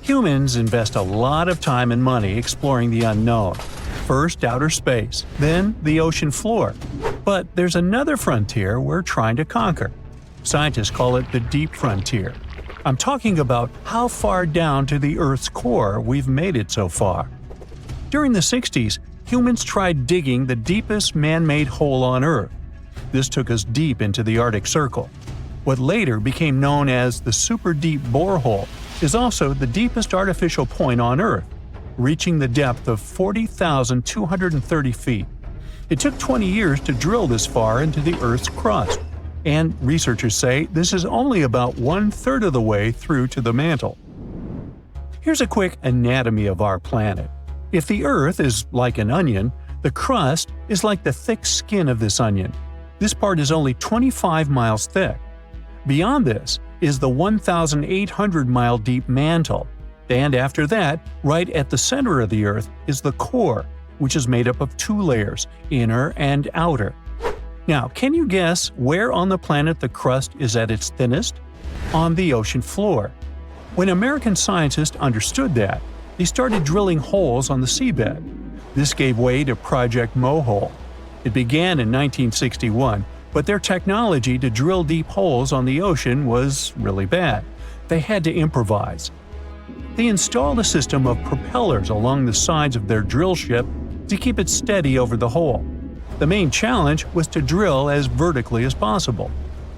Humans invest a lot of time and money exploring the unknown. First outer space, then the ocean floor. But there's another frontier we're trying to conquer. Scientists call it the deep frontier. I'm talking about how far down to the Earth's core we've made it so far. During the 60s, humans tried digging the deepest man-made hole on Earth. This took us deep into the Arctic Circle. What later became known as the super deep borehole is also the deepest artificial point on Earth, reaching the depth of 40,230 feet. It took 20 years to drill this far into the Earth's crust, and researchers say this is only about 1/3 of the way through to the mantle. Here's a quick anatomy of our planet. If the Earth is like an onion, the crust is like the thick skin of this onion. This part is only 25 miles thick. Beyond this is the 1,800-mile deep mantle, and after that, right at the center of the Earth, is the core, which is made up of 2 layers, inner and outer. Now, can you guess where on the planet the crust is at its thinnest? On the ocean floor. When American scientists understood that, they started drilling holes on the seabed. This gave way to Project Mohole. It began in 1961, but their technology to drill deep holes on the ocean was really bad. They had to improvise. They installed a system of propellers along the sides of their drill ship to keep it steady over the hole. The main challenge was to drill as vertically as possible.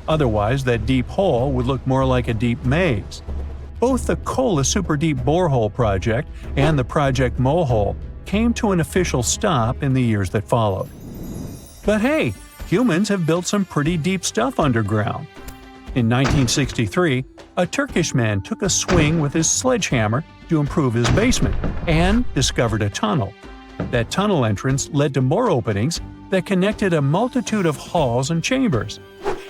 Otherwise, that deep hole would look more like a deep maze. Both the Kola Super Deep Borehole project and the Project Mohole came to an official stop in the years that followed. But hey, humans have built some pretty deep stuff underground. In 1963, a Turkish man took a swing with his sledgehammer to improve his basement and discovered a tunnel. That tunnel entrance led to more openings that connected a multitude of halls and chambers.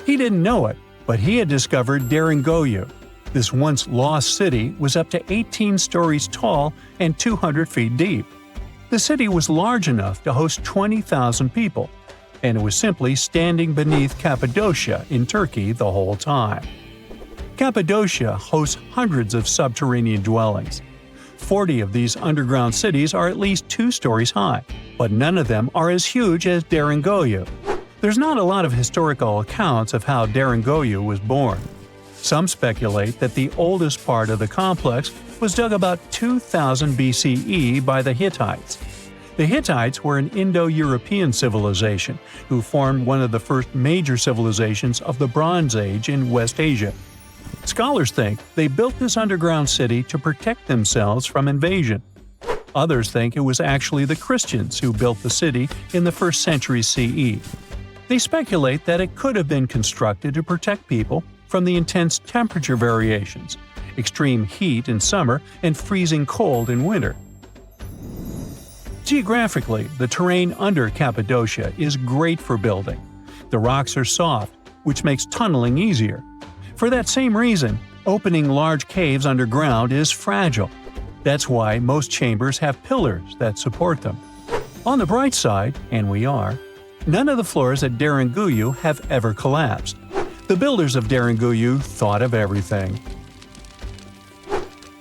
He didn't know it, but he had discovered Derinkuyu. This once lost city was up to 18 stories tall and 200 feet deep. The city was large enough to host 20,000 people, and it was simply standing beneath Cappadocia in Turkey the whole time. Cappadocia hosts hundreds of subterranean dwellings. 40 of these underground cities are at least 2 stories high, but none of them are as huge as Derinkuyu. There's not a lot of historical accounts of how Derinkuyu was born. Some speculate that the oldest part of the complex was dug about 2000 BCE by the Hittites. The Hittites were an Indo-European civilization who formed one of the first major civilizations of the Bronze Age in West Asia. Scholars think they built this underground city to protect themselves from invasion. Others think it was actually the Christians who built the city in the 1st century CE. They speculate that it could have been constructed to protect people from the intense temperature variations, extreme heat in summer and freezing cold in winter. Geographically, the terrain under Cappadocia is great for building. The rocks are soft, which makes tunneling easier. For that same reason, opening large caves underground is fragile. That's why most chambers have pillars that support them. On the bright side, and we are, none of the floors at Derinkuyu have ever collapsed. The builders of Derinkuyu thought of everything.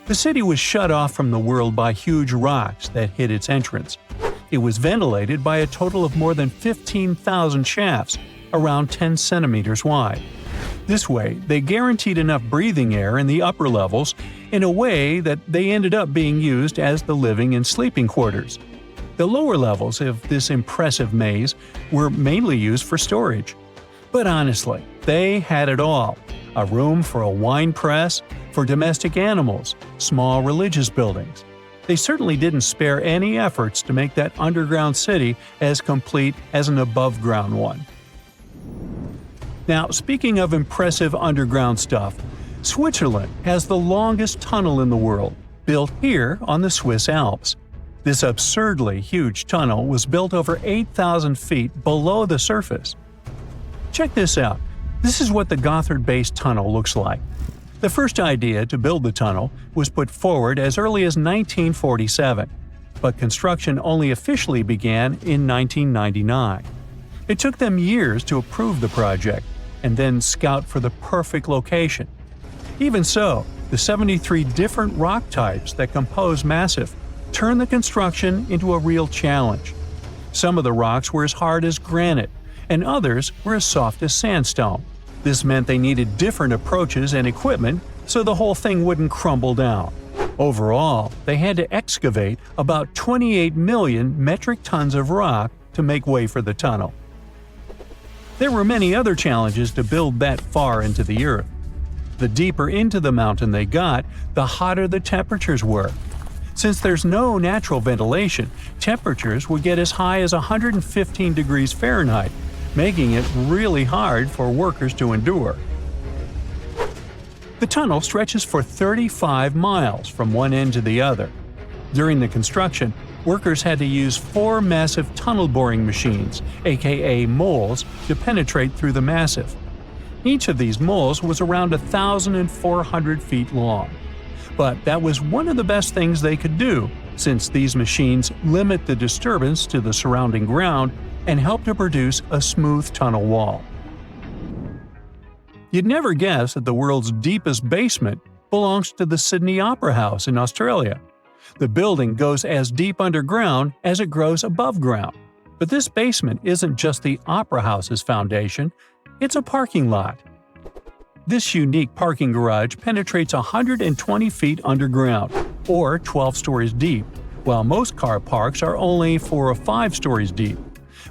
The city was shut off from the world by huge rocks that hid its entrance. It was ventilated by a total of more than 15,000 shafts, around 10 centimeters wide. This way, they guaranteed enough breathing air in the upper levels in a way that they ended up being used as the living and sleeping quarters. The lower levels of this impressive maze were mainly used for storage. But honestly, they had it all. A room for a wine press, for domestic animals, small religious buildings. They certainly didn't spare any efforts to make that underground city as complete as an above-ground one. Now, speaking of impressive underground stuff, Switzerland has the longest tunnel in the world, built here on the Swiss Alps. This absurdly huge tunnel was built over 8,000 feet below the surface. Check this out. This is what the Gotthard-based tunnel looks like. The first idea to build the tunnel was put forward as early as 1947, but construction only officially began in 1999. It took them years to approve the project and then scout for the perfect location. Even so, The 73 different rock types that compose Massif turned the construction into a real challenge. Some of the rocks were as hard as granite, and others were as soft as sandstone. This meant they needed different approaches and equipment so the whole thing wouldn't crumble down. Overall, they had to excavate about 28 million metric tons of rock to make way for the tunnel. There were many other challenges to build that far into the earth. The deeper into the mountain they got, the hotter the temperatures were. Since there's no natural ventilation, temperatures would get as high as 115 degrees Fahrenheit, making it really hard for workers to endure. The tunnel stretches for 35 miles from one end to the other. During the construction, workers had to use 4 massive tunnel boring machines, aka moles, to penetrate through the massif. Each of these moles was around 1,400 feet long. But that was one of the best things they could do, since these machines limit the disturbance to the surrounding ground and help to produce a smooth tunnel wall. You'd never guess that the world's deepest basement belongs to the Sydney Opera House in Australia. The building goes as deep underground as it grows above ground. But this basement isn't just the Opera House's foundation, it's a parking lot. This unique parking garage penetrates 120 feet underground, or 12 stories deep, while most car parks are only 4 or 5 stories deep.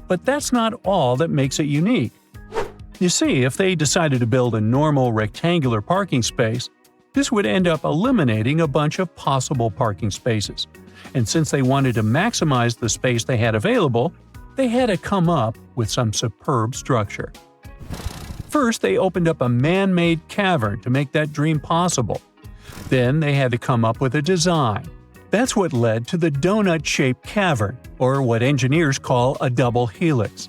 But that's not all that makes it unique. You see, if they decided to build a normal rectangular parking space, this would end up eliminating a bunch of possible parking spaces. And since they wanted to maximize the space they had available, they had to come up with some superb structure. First, they opened up a man-made cavern to make that dream possible. Then they had to come up with a design. That's what led to the donut-shaped cavern, or what engineers call a double helix.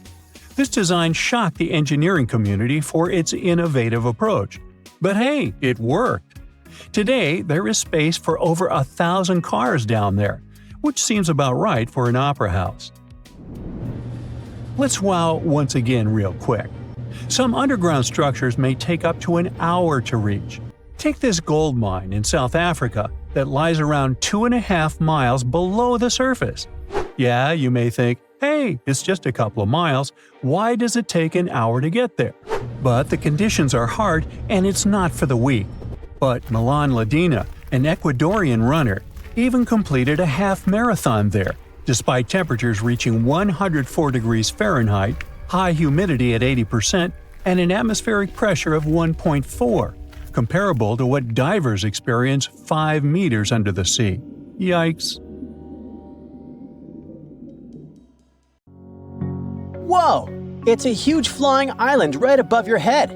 This design shocked the engineering community for its innovative approach. But hey, it worked! Today, there is space for over 1,000 cars down there, which seems about right for an opera house. Let's wow once again real quick. Some underground structures may take up to an hour to reach. Take this gold mine in South Africa that lies around 2.5 miles below the surface. Yeah, you may think, hey, it's just a couple of miles, why does it take an hour to get there? But the conditions are hard and it's not for the weak. But Milan Ladina, an Ecuadorian runner, even completed a half marathon there, despite temperatures reaching 104 degrees Fahrenheit, high humidity at 80%, and an atmospheric pressure of 1.4, comparable to what divers experience 5 meters under the sea. Yikes. Whoa! It's a huge flying island right above your head.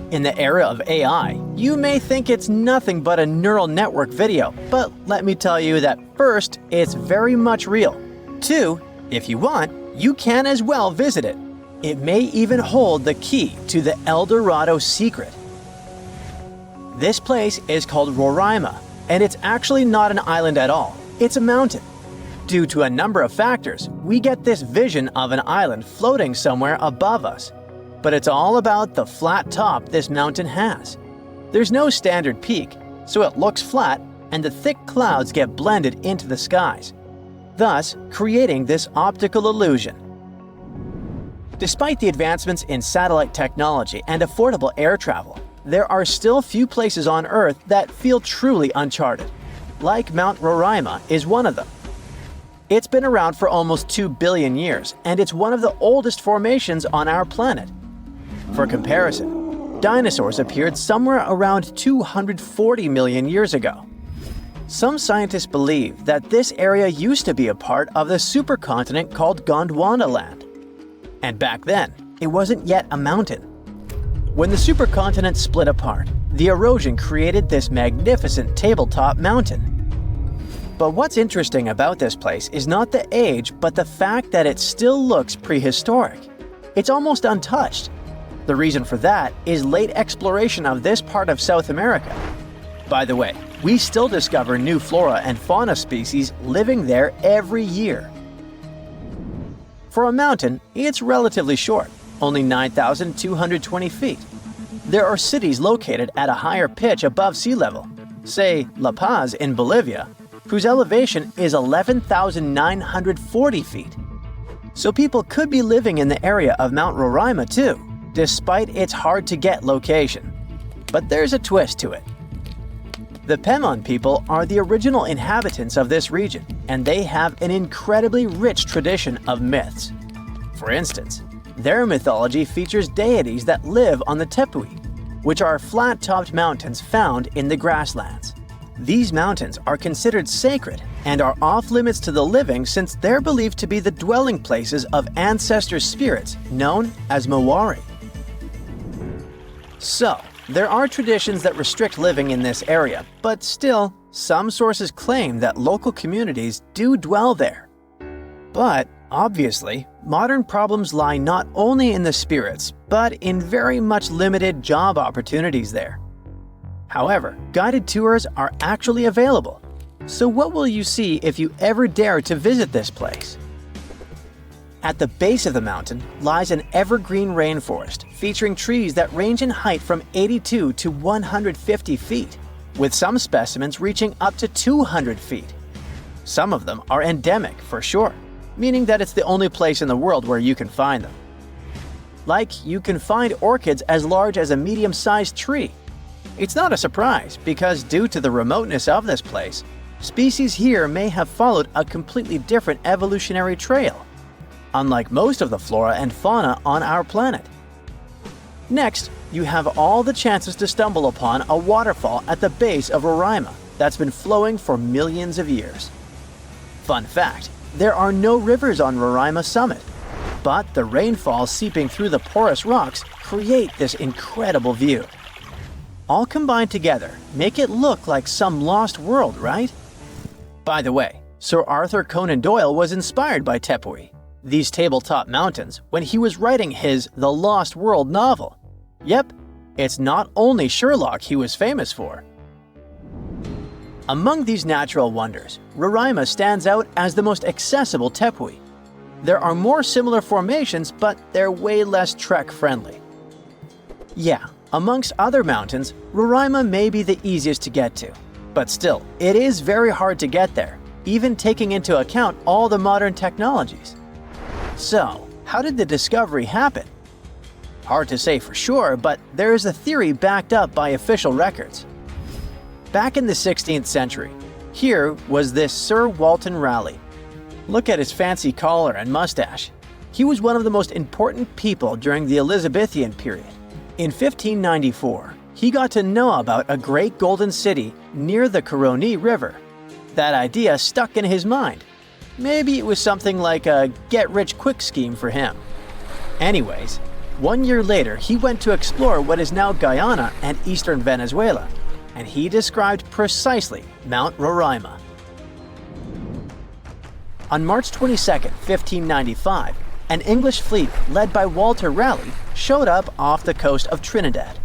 In the era of AI, you may think it's nothing but a neural network video, but let me tell you that first, it's very much real. 2, if you want, you can as well visit it. It may even hold the key to the El Dorado secret. This place is called Roraima, and it's actually not an island at all. It's a mountain. Due to a number of factors, we get this vision of an island floating somewhere above us. But it's all about the flat top this mountain has. There's no standard peak, so it looks flat and the thick clouds get blended into the skies, thus creating this optical illusion. Despite the advancements in satellite technology and affordable air travel, there are still few places on Earth that feel truly uncharted. Like Mount Roraima is one of them. It's been around for almost 2 billion years, and it's one of the oldest formations on our planet. For comparison, dinosaurs appeared somewhere around 240 million years ago. Some scientists believe that this area used to be a part of the supercontinent called Gondwanaland. And back then, it wasn't yet a mountain. When the supercontinent split apart, the erosion created this magnificent tabletop mountain. But what's interesting about this place is not the age, but the fact that it still looks prehistoric. It's almost untouched. The reason for that is late exploration of this part of South America. By the way, we still discover new flora and fauna species living there every year. For a mountain, it's relatively short, only 9,220 feet. There are cities located at a higher pitch above sea level, say La Paz in Bolivia, whose elevation is 11,940 feet. So people could be living in the area of Mount Roraima too, despite its hard-to-get location. But there's a twist to it. The Pemon people are the original inhabitants of this region, and they have an incredibly rich tradition of myths. For instance, their mythology features deities that live on the Tepui, which are flat-topped mountains found in the grasslands. These mountains are considered sacred and are off-limits to the living since they're believed to be the dwelling places of ancestor spirits known as Mawari. So, there are traditions that restrict living in this area, but still, some sources claim that local communities do dwell there. But, obviously, modern problems lie not only in the spirits, but in very much limited job opportunities there. However, guided tours are actually available. So what will you see if you ever dare to visit this place? At the base of the mountain lies an evergreen rainforest featuring trees that range in height from 82 to 150 feet, with some specimens reaching up to 200 feet. Some of them are endemic for sure, meaning that it's the only place in the world where you can find them. Like, you can find orchids as large as a medium-sized tree. It's not a surprise because due to the remoteness of this place, species here may have followed a completely different evolutionary trail, unlike most of the flora and fauna on our planet. Next, you have all the chances to stumble upon a waterfall at the base of Roraima that's been flowing for millions of years. Fun fact, there are no rivers on Roraima summit, but the rainfall seeping through the porous rocks create this incredible view. All combined together make it look like some lost world, right? By the way, Sir Arthur Conan Doyle was inspired by Tepui, these tabletop mountains, when he was writing his The Lost World novel. Yep, it's not only Sherlock he was famous for. Among these natural wonders, Roraima stands out as the most accessible Tepui. There are more similar formations, but they're way less trek-friendly. Yeah, amongst other mountains, Roraima may be the easiest to get to, but still, it is very hard to get there, even taking into account all the modern technologies. So, how did the discovery happen? Hard to say for sure, but there is a theory backed up by official records. Back in the 16th century, here was this Sir Walter Raleigh. Look at his fancy collar and mustache. He was one of the most important people during the Elizabethan period. In 1594, he got to know about a great golden city near the Caroni River. That idea stuck in his mind. Maybe it was something like a get-rich-quick scheme for him. Anyways, 1 year later, he went to explore what is now Guyana and eastern Venezuela, and he described precisely Mount Roraima. On March 22, 1595, an English fleet led by Walter Raleigh showed up off the coast of Trinidad.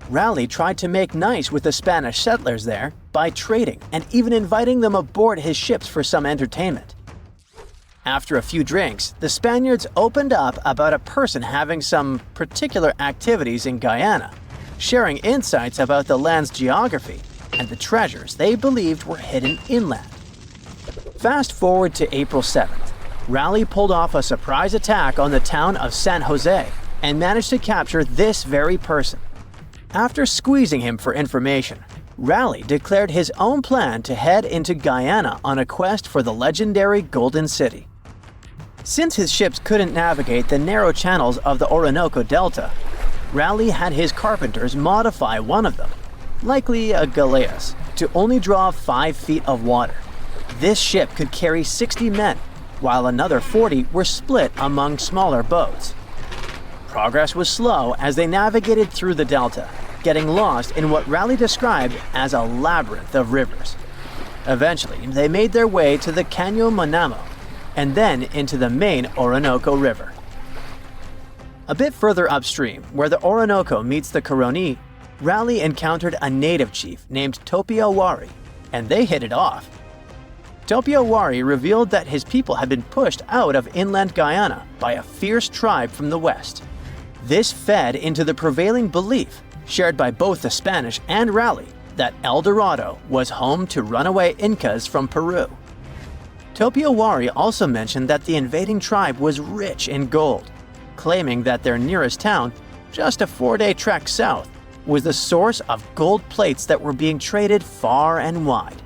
Raleigh tried to make nice with the Spanish settlers there by trading and even inviting them aboard his ships for some entertainment. After a few drinks, the Spaniards opened up about a person having some particular activities in Guyana, sharing insights about the land's geography and the treasures they believed were hidden inland. Fast forward to April 7th, Raleigh pulled off a surprise attack on the town of San Jose and managed to capture this very person. After squeezing him for information, Raleigh declared his own plan to head into Guyana on a quest for the legendary Golden City. Since his ships couldn't navigate the narrow channels of the Orinoco Delta, Raleigh had his carpenters modify one of them, likely a galleass, to only draw 5 feet of water. This ship could carry 60 men, while another 40 were split among smaller boats. Progress was slow as they navigated through the delta, getting lost in what Raleigh described as a labyrinth of rivers. Eventually, they made their way to the Caño Manamo, and then into the main Orinoco River. A bit further upstream, where the Orinoco meets the Caroni, Raleigh encountered a native chief named Topio Wari, and they hit it off. Topio Wari revealed that his people had been pushed out of inland Guyana by a fierce tribe from the west. This fed into the prevailing belief, shared by both the Spanish and Raleigh, that El Dorado was home to runaway Incas from Peru. Topiawari also mentioned that the invading tribe was rich in gold, claiming that their nearest town, just a 4-day trek south, was the source of gold plates that were being traded far and wide.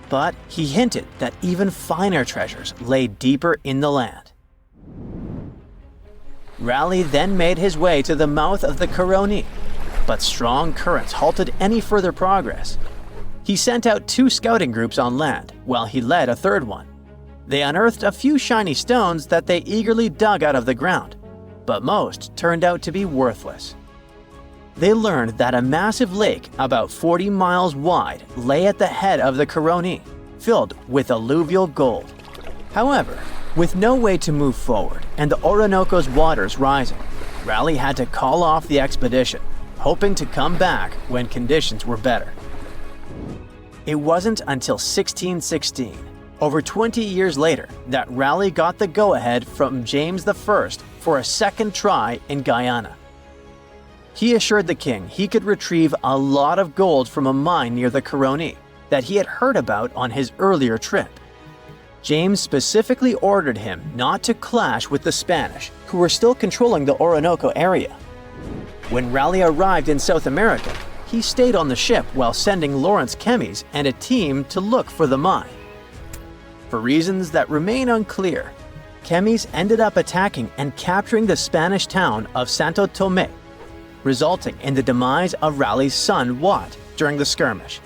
But he hinted that even finer treasures lay deeper in the land. Raleigh then made his way to the mouth of the Caroni, but strong currents halted any further progress. He sent out 2 scouting groups on land, while he led a third one. They unearthed a few shiny stones that they eagerly dug out of the ground, but most turned out to be worthless. They learned that a massive lake about 40 miles wide lay at the head of the Caroni, filled with alluvial gold. However, with no way to move forward and the Orinoco's waters rising, Raleigh had to call off the expedition, hoping to come back when conditions were better. It wasn't until 1616, over 20 years later, that Raleigh got the go-ahead from James I for a second try in Guyana. He assured the king he could retrieve a lot of gold from a mine near the Caroni that he had heard about on his earlier trip. James specifically ordered him not to clash with the Spanish, who were still controlling the Orinoco area. When Raleigh arrived in South America, he stayed on the ship while sending Lawrence Kemmys and a team to look for the mine. For reasons that remain unclear, Kemmys ended up attacking and capturing the Spanish town of Santo Tomé, resulting in the demise of Raleigh's son Wat during the skirmish.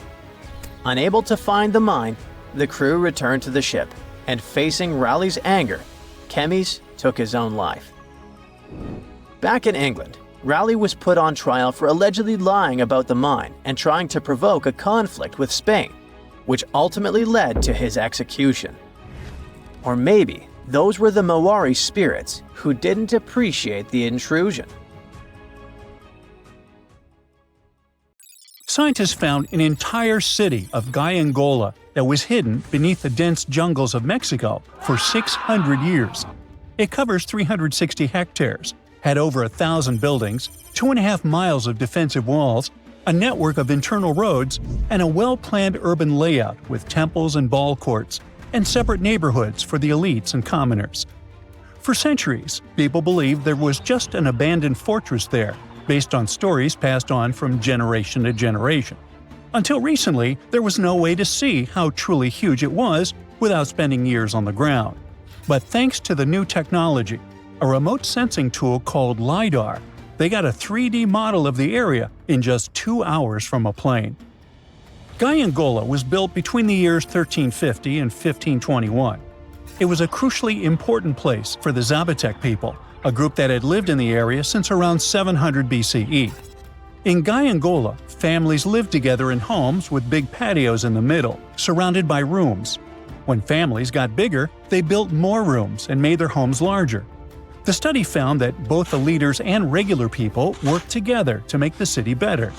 Unable to find the mine, the crew returned to the ship, and facing Raleigh's anger, Kemmys took his own life. Back in England, Raleigh was put on trial for allegedly lying about the mine and trying to provoke a conflict with Spain, which ultimately led to his execution. Or maybe those were the Maori spirits who didn't appreciate the intrusion. Scientists found an entire city of Guiengola that was hidden beneath the dense jungles of Mexico for 600 years. It covers 360 hectares, had over 1,000 buildings, 2.5 miles of defensive walls, a network of internal roads, and a well-planned urban layout with temples and ball courts, and separate neighborhoods for the elites and commoners. For centuries, people believed there was just an abandoned fortress there, based on stories passed on from generation to generation. Until recently, there was no way to see how truly huge it was without spending years on the ground. But thanks to the new technology, a remote sensing tool called LiDAR, they got a 3D model of the area in just 2 hours from a plane. Guiengola was built between the years 1350 and 1521. It was a crucially important place for the Zapotec people, a group that had lived in the area since around 700 BCE. In Guiengola, families lived together in homes with big patios in the middle, surrounded by rooms. When families got bigger, they built more rooms and made their homes larger. The study found that both the leaders and regular people worked together to make the city better.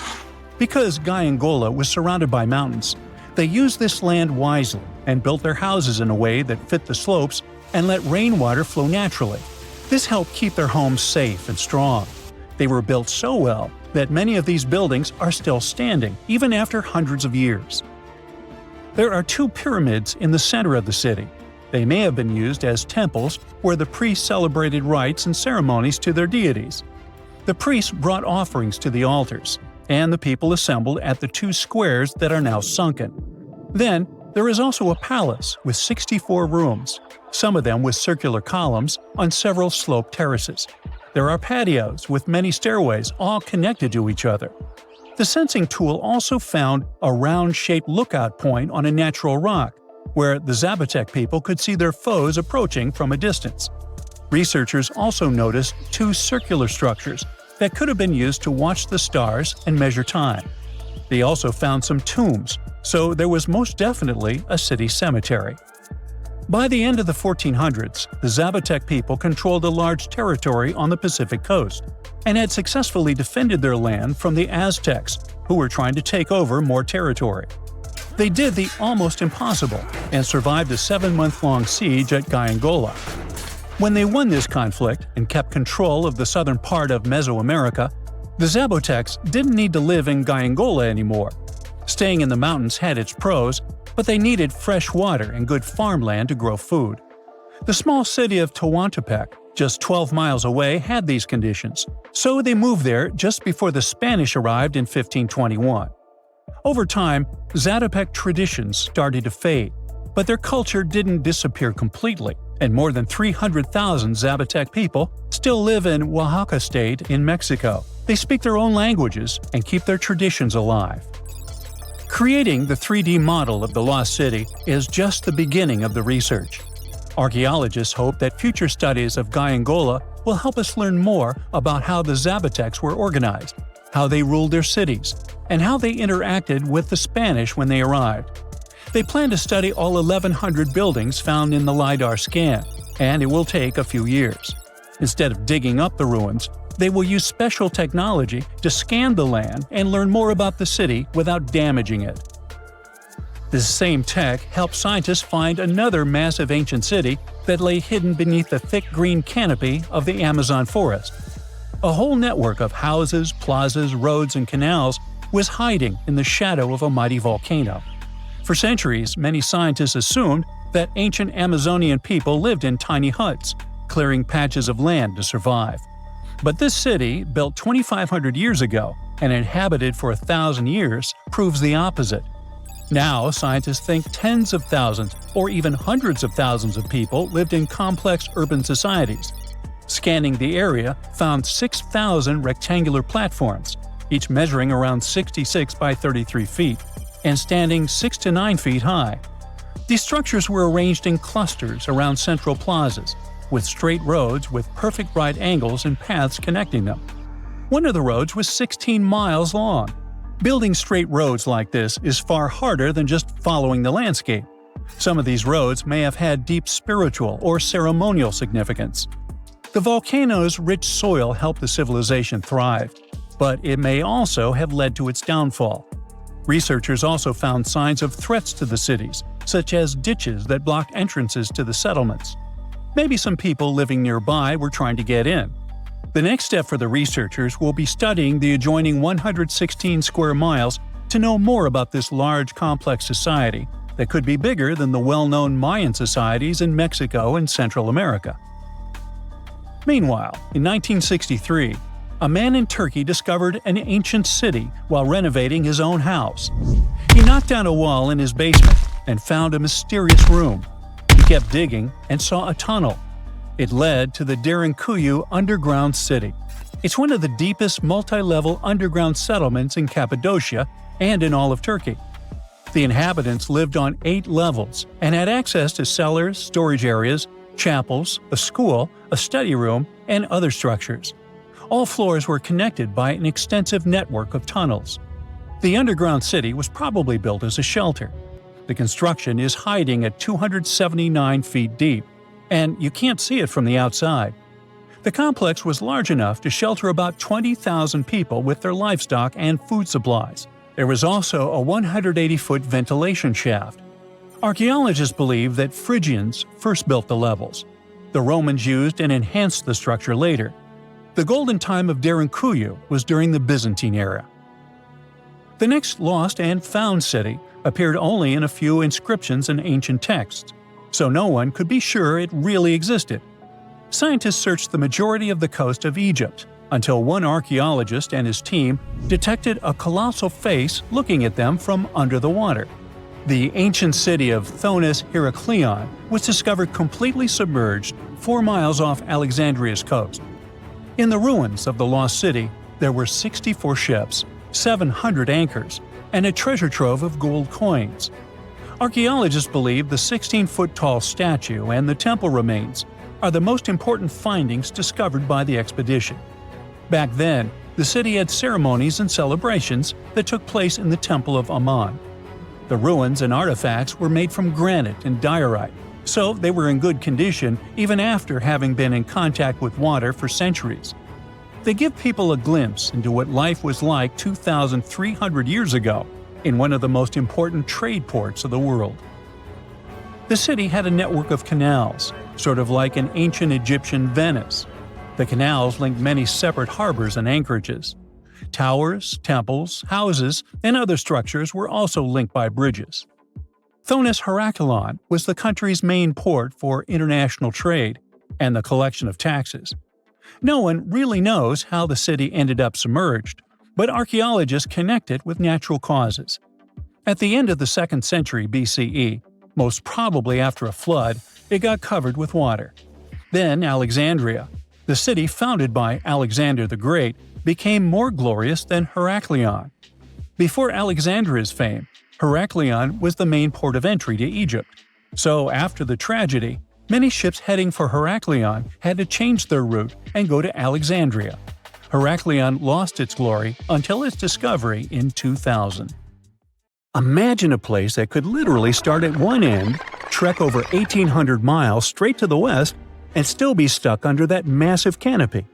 Because Guiengola was surrounded by mountains, they used this land wisely and built their houses in a way that fit the slopes and let rainwater flow naturally. This helped keep their homes safe and strong. They were built so well that many of these buildings are still standing, even after hundreds of years. There are 2 pyramids in the center of the city. They may have been used as temples where the priests celebrated rites and ceremonies to their deities. The priests brought offerings to the altars, and the people assembled at the 2 squares that are now sunken. Then, there is also a palace with 64 rooms, some of them with circular columns on several sloped terraces. There are patios with many stairways all connected to each other. The sensing tool also found a round-shaped lookout point on a natural rock, where the Zapotec people could see their foes approaching from a distance. Researchers also noticed 2 circular structures that could have been used to watch the stars and measure time. They also found some tombs, so there was most definitely a city cemetery. By the end of the 1400s, the Zapotec people controlled a large territory on the Pacific coast and had successfully defended their land from the Aztecs, who were trying to take over more territory. They did the almost impossible and survived a 7-month-long siege at Guiengola. When they won this conflict and kept control of the southern part of Mesoamerica, the Zapotecs didn't need to live in Guiengola anymore Staying in the mountains had its pros, but they needed fresh water and good farmland to grow food. The small city of Tehuantepec, just 12 miles away, had these conditions, so they moved there just before the Spanish arrived in 1521. Over time, Zatopek traditions started to fade, but their culture didn't disappear completely, and more than 300,000 Zapotec people still live in Oaxaca state in Mexico. They speak their own languages and keep their traditions alive. Creating the 3D model of the lost city is just the beginning of the research. Archaeologists hope that future studies of Guiengola will help us learn more about how the Zapotecs were organized, how they ruled their cities, and how they interacted with the Spanish when they arrived. They plan to study all 1,100 buildings found in the LiDAR scan, and it will take a few years. Instead of digging up the ruins, they will use special technology to scan the land and learn more about the city without damaging it. This same tech helped scientists find another massive ancient city that lay hidden beneath the thick green canopy of the Amazon forest. A whole network of houses, plazas, roads, and canals was hiding in the shadow of a mighty volcano. For centuries, many scientists assumed that ancient Amazonian people lived in tiny huts, clearing patches of land to survive. But this city, built 2,500 years ago and inhabited for 1,000 years, proves the opposite. Now, scientists think tens of thousands or even hundreds of thousands of people lived in complex urban societies. Scanning the area found 6,000 rectangular platforms, each measuring around 66 by 33 feet, and standing 6 to 9 feet high. These structures were arranged in clusters around central plazas, with straight roads with perfect right angles and paths connecting them. One of the roads was 16 miles long. Building straight roads like this is far harder than just following the landscape. Some of these roads may have had deep spiritual or ceremonial significance. The volcano's rich soil helped the civilization thrive, but it may also have led to its downfall. Researchers also found signs of threats to the cities, such as ditches that blocked entrances to the settlements. Maybe some people living nearby were trying to get in. The next step for the researchers will be studying the adjoining 116 square miles to know more about this large, complex society that could be bigger than the well-known Mayan societies in Mexico and Central America. Meanwhile, in 1963, a man in Turkey discovered an ancient city while renovating his own house. He knocked down a wall in his basement and found a mysterious room. He kept digging and saw a tunnel. It led to the Derinkuyu underground city. It's one of the deepest multi-level underground settlements in Cappadocia and in all of Turkey. The inhabitants lived on 8 levels and had access to cellars, storage areas, chapels, a school, a study room, and other structures. All floors were connected by an extensive network of tunnels. The underground city was probably built as a shelter. The construction is hiding at 279 feet deep, and you can't see it from the outside. The complex was large enough to shelter about 20,000 people with their livestock and food supplies. There was also a 180-foot ventilation shaft. Archaeologists believe that Phrygians first built the levels. The Romans used and enhanced the structure later. The golden time of Derinkuyu was during the Byzantine era. The next lost and found city appeared only in a few inscriptions and ancient texts, so no one could be sure it really existed. Scientists searched the majority of the coast of Egypt, until one archaeologist and his team detected a colossal face looking at them from under the water. The ancient city of Thonis Heracleion was discovered completely submerged 4 miles off Alexandria's coast. In the ruins of the lost city, there were 64 ships, 700 anchors, and a treasure trove of gold coins. Archaeologists believe the 16-foot-tall statue and the temple remains are the most important findings discovered by the expedition. Back then, the city had ceremonies and celebrations that took place in the Temple of Ammon. The ruins and artifacts were made from granite and diorite, so they were in good condition even after having been in contact with water for centuries. They give people a glimpse into what life was like 2,300 years ago in one of the most important trade ports of the world. The city had a network of canals, sort of like an ancient Egyptian Venice. The canals linked many separate harbors and anchorages. Towers, temples, houses, and other structures were also linked by bridges. Thonis Heracleion was the country's main port for international trade and the collection of taxes. No one really knows how the city ended up submerged, but archaeologists connect it with natural causes. At the end of the 2nd century BCE, most probably after a flood, it got covered with water. Then Alexandria, the city founded by Alexander the Great, became more glorious than Heracleion. Before Alexandria's fame, Heracleion was the main port of entry to Egypt. So after the tragedy, many ships heading for Heracleion had to change their route and go to Alexandria. Heracleion lost its glory until its discovery in 2000. Imagine a place that could literally start at one end, trek over 1,800 miles straight to the west, and still be stuck under that massive canopy.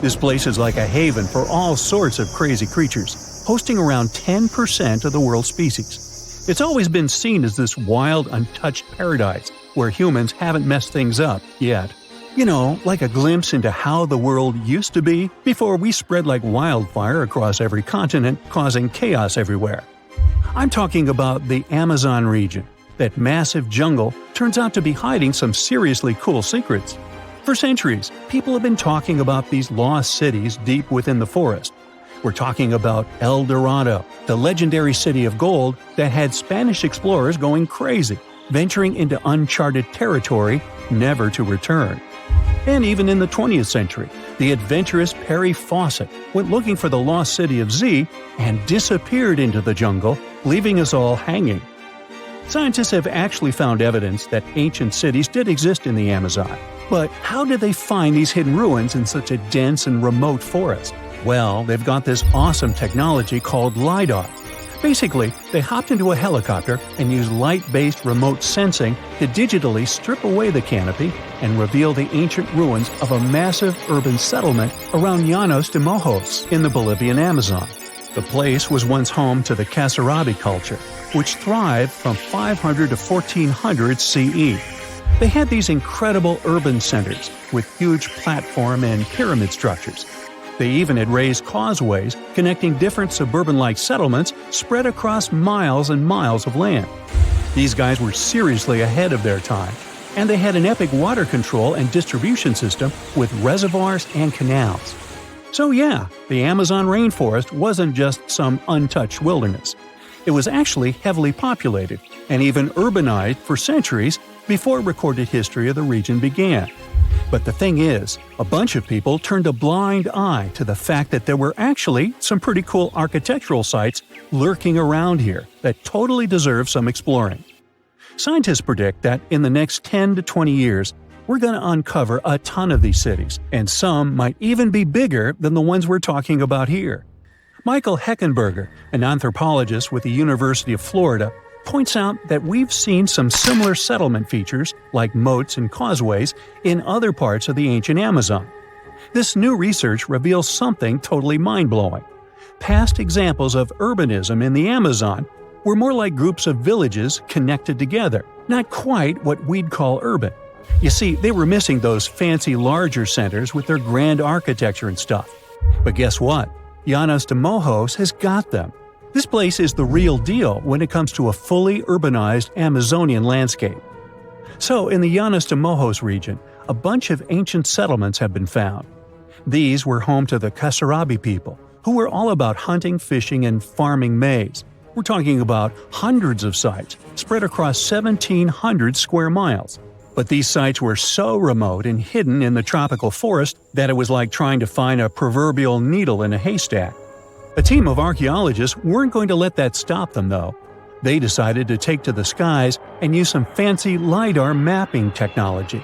This place is like a haven for all sorts of crazy creatures, hosting around 10% of the world's species. It's always been seen as this wild, untouched paradise where humans haven't messed things up yet. You know, like a glimpse into how the world used to be before we spread like wildfire across every continent, causing chaos everywhere. I'm talking about the Amazon region. That massive jungle turns out to be hiding some seriously cool secrets. For centuries, people have been talking about these lost cities deep within the forest. We're talking about El Dorado, the legendary city of gold that had Spanish explorers going crazy, venturing into uncharted territory, never to return. And even in the 20th century, the adventurous Percy Fawcett went looking for the lost city of Z and disappeared into the jungle, leaving us all hanging. Scientists have actually found evidence that ancient cities did exist in the Amazon. But how did they find these hidden ruins in such a dense and remote forest? Well, they've got this awesome technology called LiDAR. Basically, they hopped into a helicopter and used light-based remote sensing to digitally strip away the canopy and reveal the ancient ruins of a massive urban settlement around Llanos de Mojos in the Bolivian Amazon. The place was once home to the Kasarabi culture, which thrived from 500 to 1400 CE. They had these incredible urban centers with huge platform and pyramid structures. They even had raised causeways connecting different suburban-like settlements spread across miles and miles of land. These guys were seriously ahead of their time, and they had an epic water control and distribution system with reservoirs and canals. So yeah, the Amazon rainforest wasn't just some untouched wilderness. It was actually heavily populated and even urbanized for centuries before recorded history of the region began. But the thing is, a bunch of people turned a blind eye to the fact that there were actually some pretty cool architectural sites lurking around here that totally deserve some exploring. Scientists predict that in the next 10 to 20 years, we're going to uncover a ton of these cities, and some might even be bigger than the ones we're talking about here. Michael Heckenberger, an anthropologist with the University of Florida, points out that we've seen some similar settlement features, like moats and causeways, in other parts of the ancient Amazon. This new research reveals something totally mind-blowing. Past examples of urbanism in the Amazon were more like groups of villages connected together, not quite what we'd call urban. You see, they were missing those fancy larger centers with their grand architecture and stuff. But guess what? Llanos de Mojos has got them. This place is the real deal when it comes to a fully urbanized Amazonian landscape. So, in the Llanos de Mojos region, a bunch of ancient settlements have been found. These were home to the Kasarabi people, who were all about hunting, fishing, and farming maize. We're talking about hundreds of sites, spread across 1,700 square miles. But these sites were so remote and hidden in the tropical forest that it was like trying to find a proverbial needle in a haystack. A team of archaeologists weren't going to let that stop them, though. They decided to take to the skies and use some fancy LiDAR mapping technology.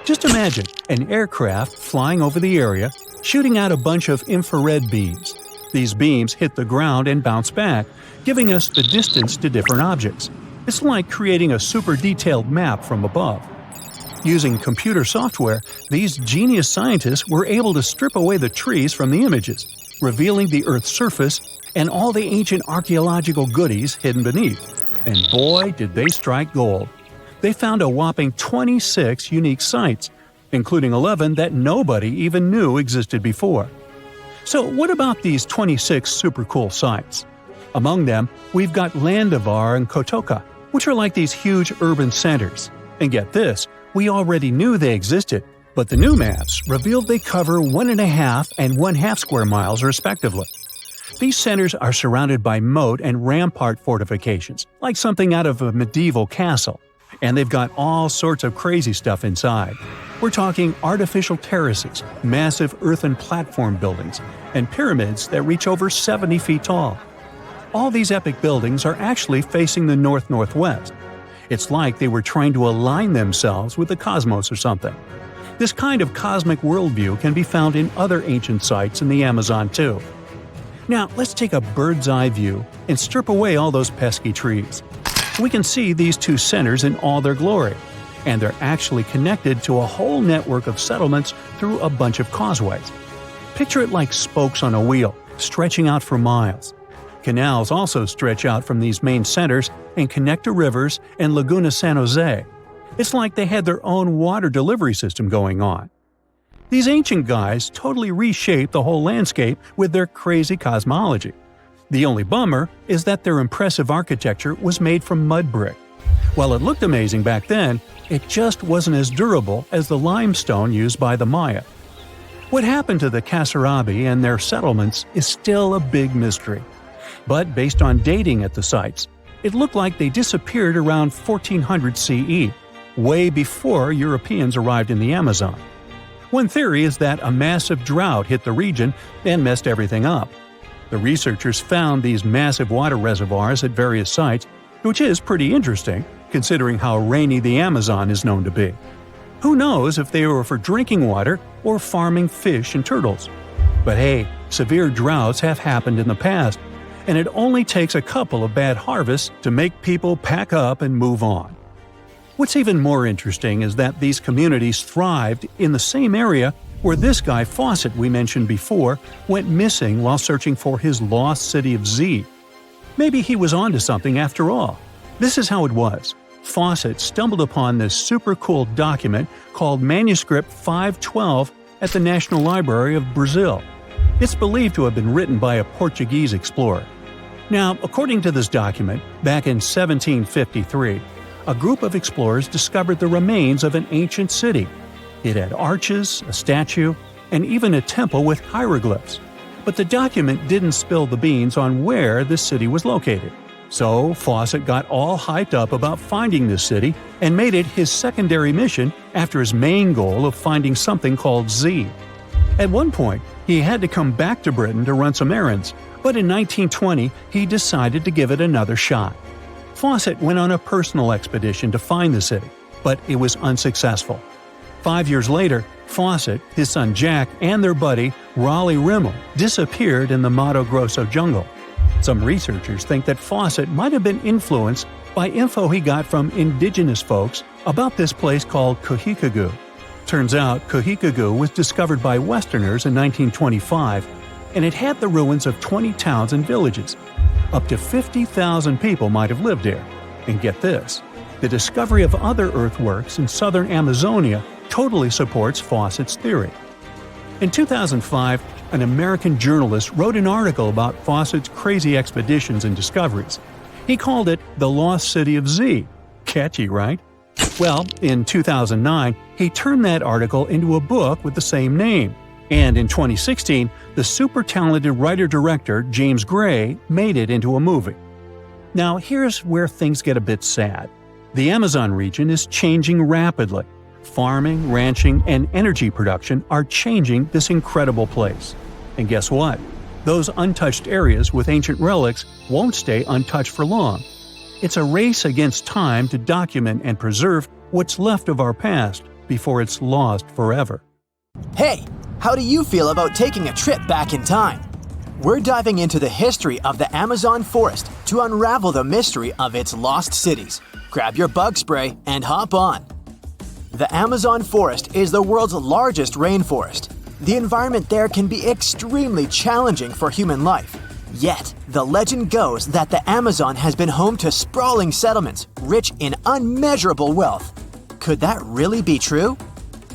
Just imagine an aircraft flying over the area, shooting out a bunch of infrared beams. These beams hit the ground and bounce back, giving us the distance to different objects. It's like creating a super detailed map from above. Using computer software, these genius scientists were able to strip away the trees from the images, revealing the Earth's surface and all the ancient archaeological goodies hidden beneath. And boy, did they strike gold. They found a whopping 26 unique sites, including 11 that nobody even knew existed before. So what about these 26 super cool sites? Among them, we've got Landavar and Kotoka, which are like these huge urban centers. And get this, we already knew they existed, but the new maps revealed they cover 1.5 and 1/2 square miles respectively. These centers are surrounded by moat and rampart fortifications, like something out of a medieval castle. And they've got all sorts of crazy stuff inside. We're talking artificial terraces, massive earthen platform buildings, and pyramids that reach over 70 feet tall. All these epic buildings are actually facing the north-northwest. It's like they were trying to align themselves with the cosmos or something. This kind of cosmic worldview can be found in other ancient sites in the Amazon too. Now, let's take a bird's-eye view and strip away all those pesky trees. We can see these two centers in all their glory, and they're actually connected to a whole network of settlements through a bunch of causeways. Picture it like spokes on a wheel, stretching out for miles. Canals also stretch out from these main centers and connect to rivers and Laguna San Jose. It's like they had their own water delivery system going on. These ancient guys totally reshaped the whole landscape with their crazy cosmology. The only bummer is that their impressive architecture was made from mud brick. While it looked amazing back then, it just wasn't as durable as the limestone used by the Maya. What happened to the Kasarabi and their settlements is still a big mystery. But based on dating at the sites, it looked like they disappeared around 1400 CE, way before Europeans arrived in the Amazon. One theory is that a massive drought hit the region and messed everything up. The researchers found these massive water reservoirs at various sites, which is pretty interesting, considering how rainy the Amazon is known to be. Who knows if they were for drinking water or farming fish and turtles? But hey, severe droughts have happened in the past, and it only takes a couple of bad harvests to make people pack up and move on. What's even more interesting is that these communities thrived in the same area where this guy Fawcett we mentioned before went missing while searching for his lost city of Z. Maybe he was onto something after all. This is how it was. Fawcett stumbled upon this super cool document called Manuscript 512 at the National Library of Brazil. It's believed to have been written by a Portuguese explorer. Now, according to this document, back in 1753, a group of explorers discovered the remains of an ancient city. It had arches, a statue, and even a temple with hieroglyphs. But the document didn't spill the beans on where this city was located. So Fawcett got all hyped up about finding this city and made it his secondary mission after his main goal of finding something called Z. At one point, he had to come back to Britain to run some errands, but in 1920 he decided to give it another shot. Fawcett went on a personal expedition to find the city, but it was unsuccessful. 5 years later, Fawcett, his son Jack, and their buddy Raleigh Rimmel disappeared in the Mato Grosso jungle. Some researchers think that Fawcett might have been influenced by info he got from indigenous folks about this place called Guiengola. Turns out Guiengola was discovered by Westerners in 1925, and it had the ruins of 20 towns and villages. Up to 50,000 people might have lived there. And get this, the discovery of other earthworks in southern Amazonia totally supports Fawcett's theory. In 2005, an American journalist wrote an article about Fawcett's crazy expeditions and discoveries. He called it The Lost City of Z. Catchy, right? Well, in 2009, he turned that article into a book with the same name. And in 2016, the super talented writer-director James Gray made it into a movie. Now, here's where things get a bit sad. The Amazon region is changing rapidly. Farming, ranching, and energy production are changing this incredible place. And guess what? Those untouched areas with ancient relics won't stay untouched for long. It's a race against time to document and preserve what's left of our past before it's lost forever. Hey, how do you feel about taking a trip back in time? We're diving into the history of the Amazon forest to unravel the mystery of its lost cities. Grab your bug spray and hop on. The Amazon forest is the world's largest rainforest. The environment there can be extremely challenging for human life. Yet, the legend goes that the Amazon has been home to sprawling settlements, rich in unmeasurable wealth. Could that really be true?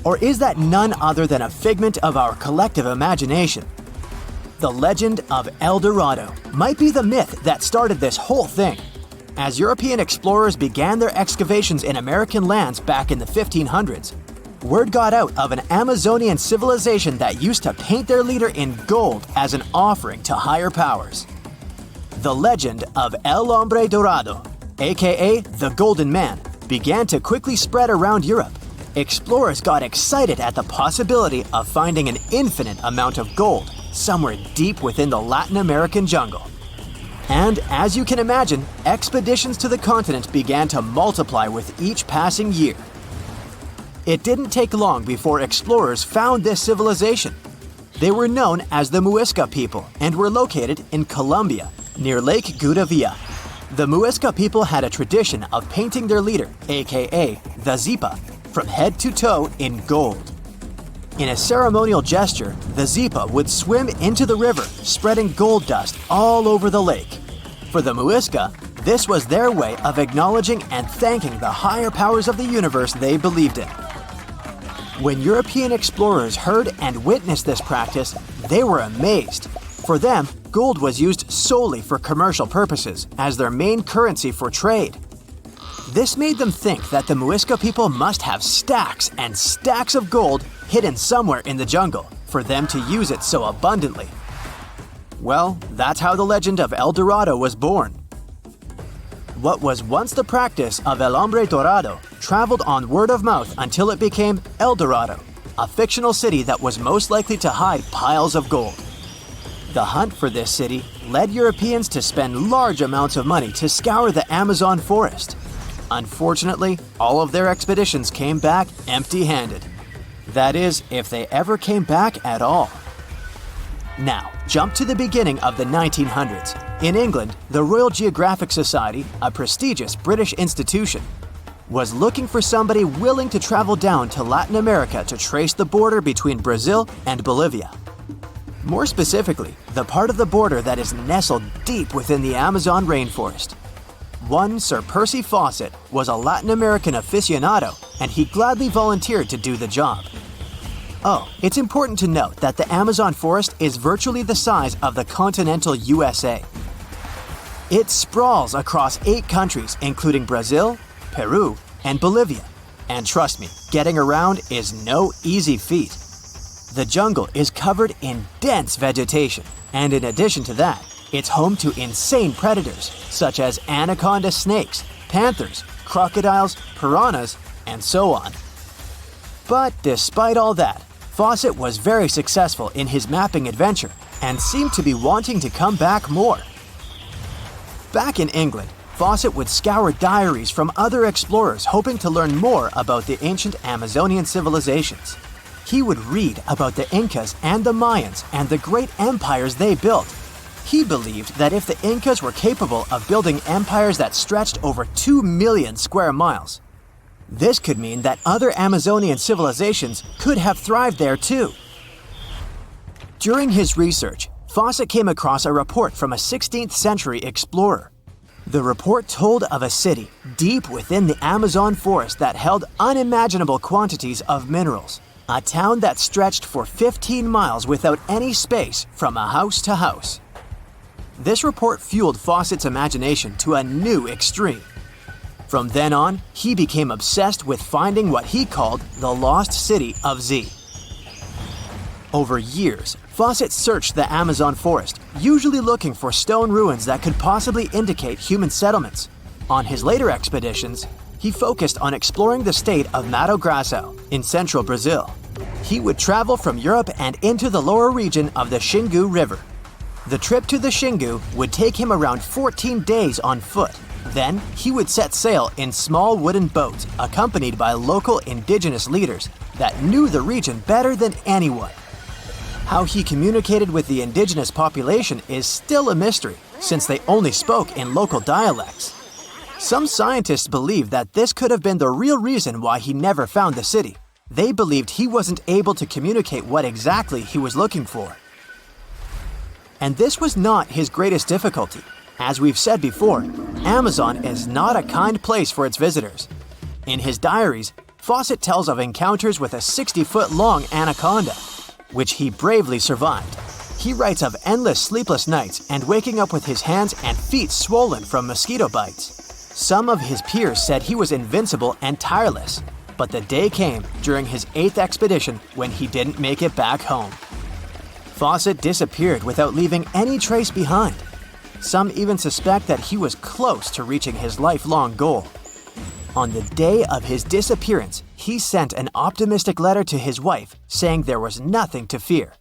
Or is that none other than a figment of our collective imagination? The legend of El Dorado might be the myth that started this whole thing. As European explorers began their excavations in American lands back in the 1500s, word got out of an Amazonian civilization that used to paint their leader in gold as an offering to higher powers. The legend of El Hombre Dorado, aka the Golden Man, began to quickly spread around Europe. Explorers got excited at the possibility of finding an infinite amount of gold somewhere deep within the Latin American jungle. And as you can imagine, expeditions to the continent began to multiply with each passing year. It didn't take long before explorers found this civilization. They were known as the Muisca people and were located in Colombia, near Lake Gudavia. The Muisca people had a tradition of painting their leader, aka the Zipa, from head to toe in gold. In a ceremonial gesture, the Zipa would swim into the river, spreading gold dust all over the lake. For the Muisca, this was their way of acknowledging and thanking the higher powers of the universe they believed in. When European explorers heard and witnessed this practice, they were amazed. For them, gold was used solely for commercial purposes as their main currency for trade. This made them think that the Muisca people must have stacks and stacks of gold hidden somewhere in the jungle for them to use it so abundantly. Well, that's how the legend of El Dorado was born. What was once the practice of El Hombre Dorado traveled on word of mouth until it became El Dorado, a fictional city that was most likely to hide piles of gold. The hunt for this city led Europeans to spend large amounts of money to scour the Amazon forest. Unfortunately, all of their expeditions came back empty-handed. That is, if they ever came back at all. Now, jump to the beginning of the 1900s. In England, the Royal Geographic Society, a prestigious British institution, was looking for somebody willing to travel down to Latin America to trace the border between Brazil and Bolivia. More specifically, the part of the border that is nestled deep within the Amazon rainforest. One Sir Percy Fawcett was a Latin American aficionado, and he gladly volunteered to do the job. Oh, it's important to note that the Amazon forest is virtually the size of the continental USA. It sprawls across 8 countries, including Brazil, Peru, and Bolivia. And trust me, getting around is no easy feat. The jungle is covered in dense vegetation, and in addition to that, it's home to insane predators such as anaconda snakes, panthers, crocodiles, piranhas, and so on. But despite all that, Fawcett was very successful in his mapping adventure and seemed to be wanting to come back more. Back in England, Fawcett would scour diaries from other explorers hoping to learn more about the ancient Amazonian civilizations. He would read about the Incas and the Mayans and the great empires they built. He believed that if the Incas were capable of building empires that stretched over 2 million square miles, this could mean that other Amazonian civilizations could have thrived there too. During his research, Fawcett came across a report from a 16th century explorer. The report told of a city deep within the Amazon forest that held unimaginable quantities of minerals. A town that stretched for 15 miles without any space from a house to house. This report fueled Fawcett's imagination to a new extreme. From then on, he became obsessed with finding what he called the lost city of Z. Over years, Fawcett searched the Amazon forest, usually looking for stone ruins that could possibly indicate human settlements. On his later expeditions, he focused on exploring the state of Mato Grosso in central Brazil. He would travel from Europe and into the lower region of the Xingu River. The trip to the Xingu would take him around 14 days on foot. Then, he would set sail in small wooden boats accompanied by local indigenous leaders that knew the region better than anyone. How he communicated with the indigenous population is still a mystery, since they only spoke in local dialects. Some scientists believe that this could have been the real reason why he never found the city. They believed he wasn't able to communicate what exactly he was looking for. And this was not his greatest difficulty. As we've said before, Amazon is not a kind place for its visitors. In his diaries, Fawcett tells of encounters with a 60-foot-long anaconda, which he bravely survived. He writes of endless sleepless nights and waking up with his hands and feet swollen from mosquito bites. Some of his peers said he was invincible and tireless, but the day came during his 8th expedition when he didn't make it back home. Fawcett disappeared without leaving any trace behind. Some even suspect that he was close to reaching his lifelong goal. On the day of his disappearance, he sent an optimistic letter to his wife saying there was nothing to fear,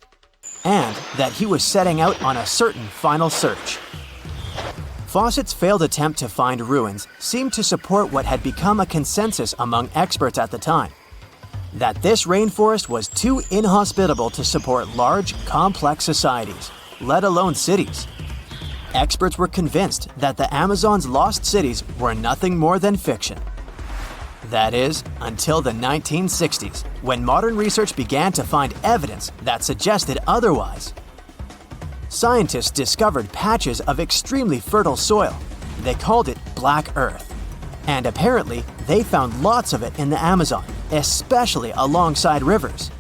and that he was setting out on a certain final search. Fawcett's failed attempt to find ruins seemed to support what had become a consensus among experts at the time, that this rainforest was too inhospitable to support large, complex societies, let alone cities. Experts were convinced that the Amazon's lost cities were nothing more than fiction. That is, until the 1960s, when modern research began to find evidence that suggested otherwise. Scientists discovered patches of extremely fertile soil. They called it Black Earth. And apparently, they found lots of it in the Amazon, especially alongside rivers.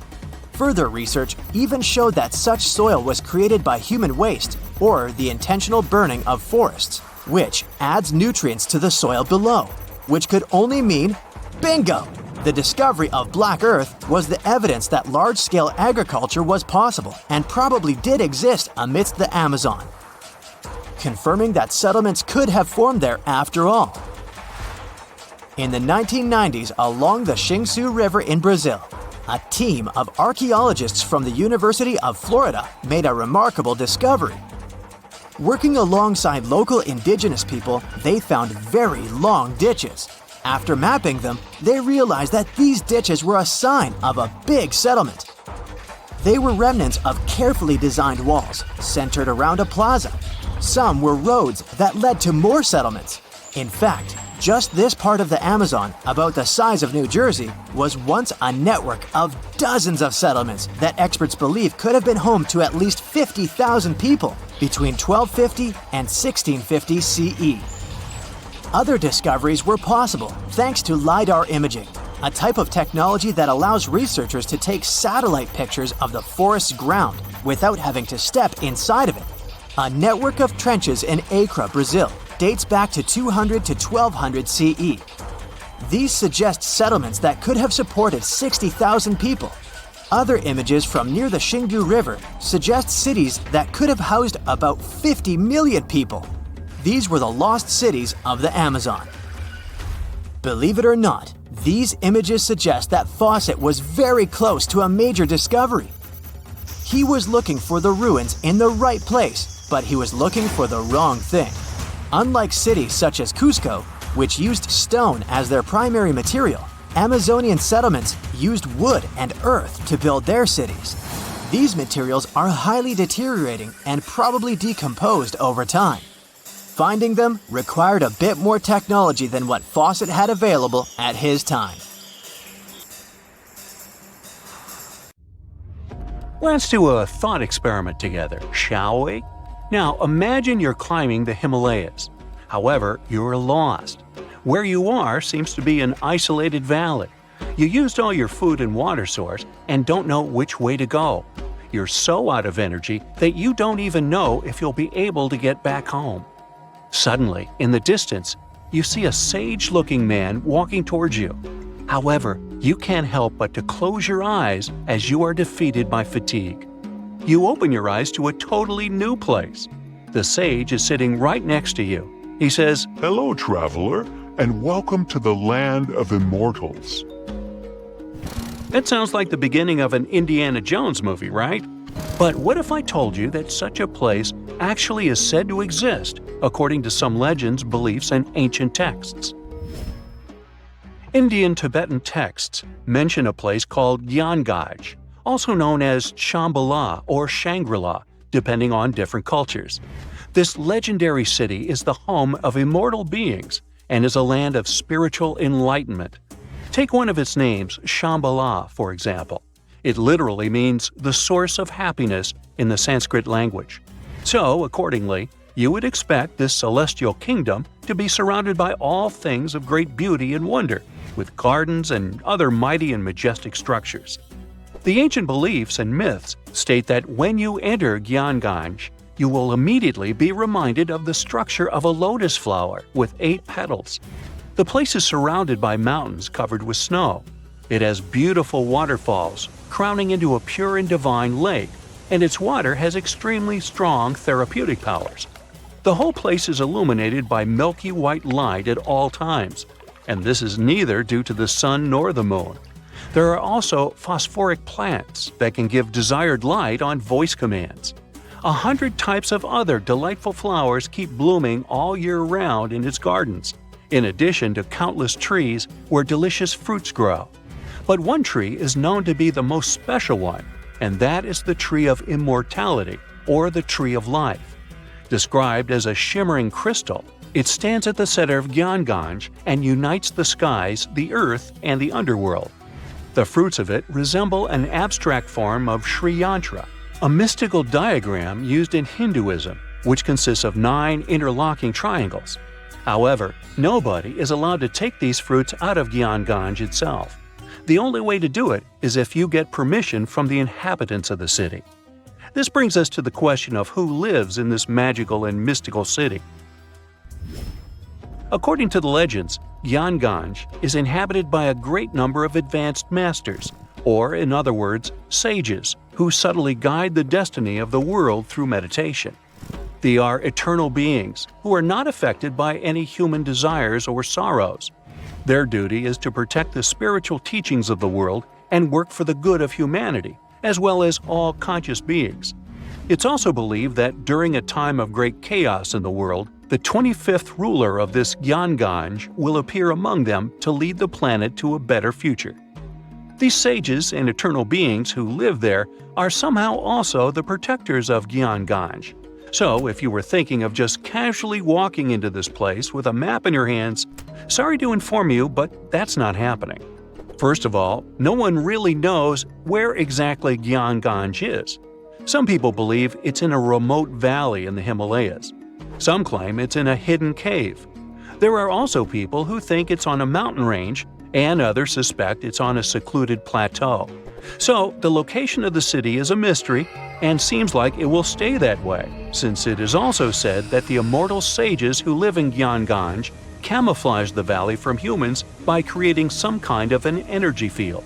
Further research even showed that such soil was created by human waste or the intentional burning of forests, which adds nutrients to the soil below, which could only mean bingo! The discovery of Black Earth was the evidence that large-scale agriculture was possible and probably did exist amidst the Amazon, confirming that settlements could have formed there after all. In the 1990s, along the Xingsu River in Brazil, a team of archaeologists from the University of Florida made a remarkable discovery. Working alongside local indigenous people, they found very long ditches. After mapping them, they realized that these ditches were a sign of a big settlement. They were remnants of carefully designed walls centered around a plaza. Some were roads that led to more settlements. In fact, just this part of the Amazon, about the size of New Jersey, was once a network of dozens of settlements that experts believe could have been home to at least 50,000 people between 1250 and 1650 CE. Other discoveries were possible thanks to LiDAR imaging, a type of technology that allows researchers to take satellite pictures of the forest's ground without having to step inside of it. A network of trenches in Acre, Brazil, dates back to 200 to 1200 CE. These suggest settlements that could have supported 60,000 people. Other images from near the Xingu River suggest cities that could have housed about 50 million people. These were the lost cities of the Amazon. Believe it or not, these images suggest that Fawcett was very close to a major discovery. He was looking for the ruins in the right place, but he was looking for the wrong thing. Unlike cities such as Cusco, which used stone as their primary material, Amazonian settlements used wood and earth to build their cities. These materials are highly deteriorating and probably decomposed over time. Finding them required a bit more technology than what Fawcett had available at his time. Let's do a thought experiment together, shall we? Now imagine you're climbing the Himalayas. However, you're lost. Where you are seems to be an isolated valley. You used all your food and water source and don't know which way to go. You're so out of energy that you don't even know if you'll be able to get back home. Suddenly, in the distance, you see a sage-looking man walking towards you. However, you can't help but to close your eyes as you are defeated by fatigue. You open your eyes to a totally new place. The sage is sitting right next to you. He says, "Hello, traveler, and welcome to the land of immortals." That sounds like the beginning of an Indiana Jones movie, right? But what if I told you that such a place actually is said to exist, according to some legends, beliefs, and ancient texts? Indian Tibetan texts mention a place called Guiengola, also known as Shambhala or Shangri-La, depending on different cultures. This legendary city is the home of immortal beings and is a land of spiritual enlightenment. Take one of its names, Shambhala, for example. It literally means the source of happiness in the Sanskrit language. So, accordingly, you would expect this celestial kingdom to be surrounded by all things of great beauty and wonder, with gardens and other mighty and majestic structures. The ancient beliefs and myths state that when you enter Guiengola, you will immediately be reminded of the structure of a lotus flower with 8 petals. The place is surrounded by mountains covered with snow. It has beautiful waterfalls, crowning into a pure and divine lake, and its water has extremely strong therapeutic powers. The whole place is illuminated by milky white light at all times, and this is neither due to the sun nor the moon. There are also phosphoric plants that can give desired light on voice commands. 100 types of other delightful flowers keep blooming all year round in its gardens, in addition to countless trees where delicious fruits grow. But one tree is known to be the most special one, and that is the tree of immortality, or the tree of life. Described as a shimmering crystal, it stands at the center of Guiengola and unites the skies, the earth, and the underworld. The fruits of it resemble an abstract form of Sri Yantra, a mystical diagram used in Hinduism, which consists of 9 interlocking triangles. However, nobody is allowed to take these fruits out of Guiengola itself. The only way to do it is if you get permission from the inhabitants of the city. This brings us to the question of who lives in this magical and mystical city. According to the legends, Guiengola is inhabited by a great number of advanced masters, or in other words, sages, who subtly guide the destiny of the world through meditation. They are eternal beings who are not affected by any human desires or sorrows. Their duty is to protect the spiritual teachings of the world and work for the good of humanity, as well as all conscious beings. It's also believed that during a time of great chaos in the world, the 25th ruler of this Guiengola will appear among them to lead the planet to a better future. These sages and eternal beings who live there are somehow also the protectors of Guiengola. So, if you were thinking of just casually walking into this place with a map in your hands, sorry to inform you, but that's not happening. First of all, no one really knows where exactly Guiengola is. Some people believe it's in a remote valley in the Himalayas. Some claim it's in a hidden cave. There are also people who think it's on a mountain range, and others suspect it's on a secluded plateau. So, the location of the city is a mystery and seems like it will stay that way, since it is also said that the immortal sages who live in Guiengola camouflage the valley from humans by creating some kind of an energy field.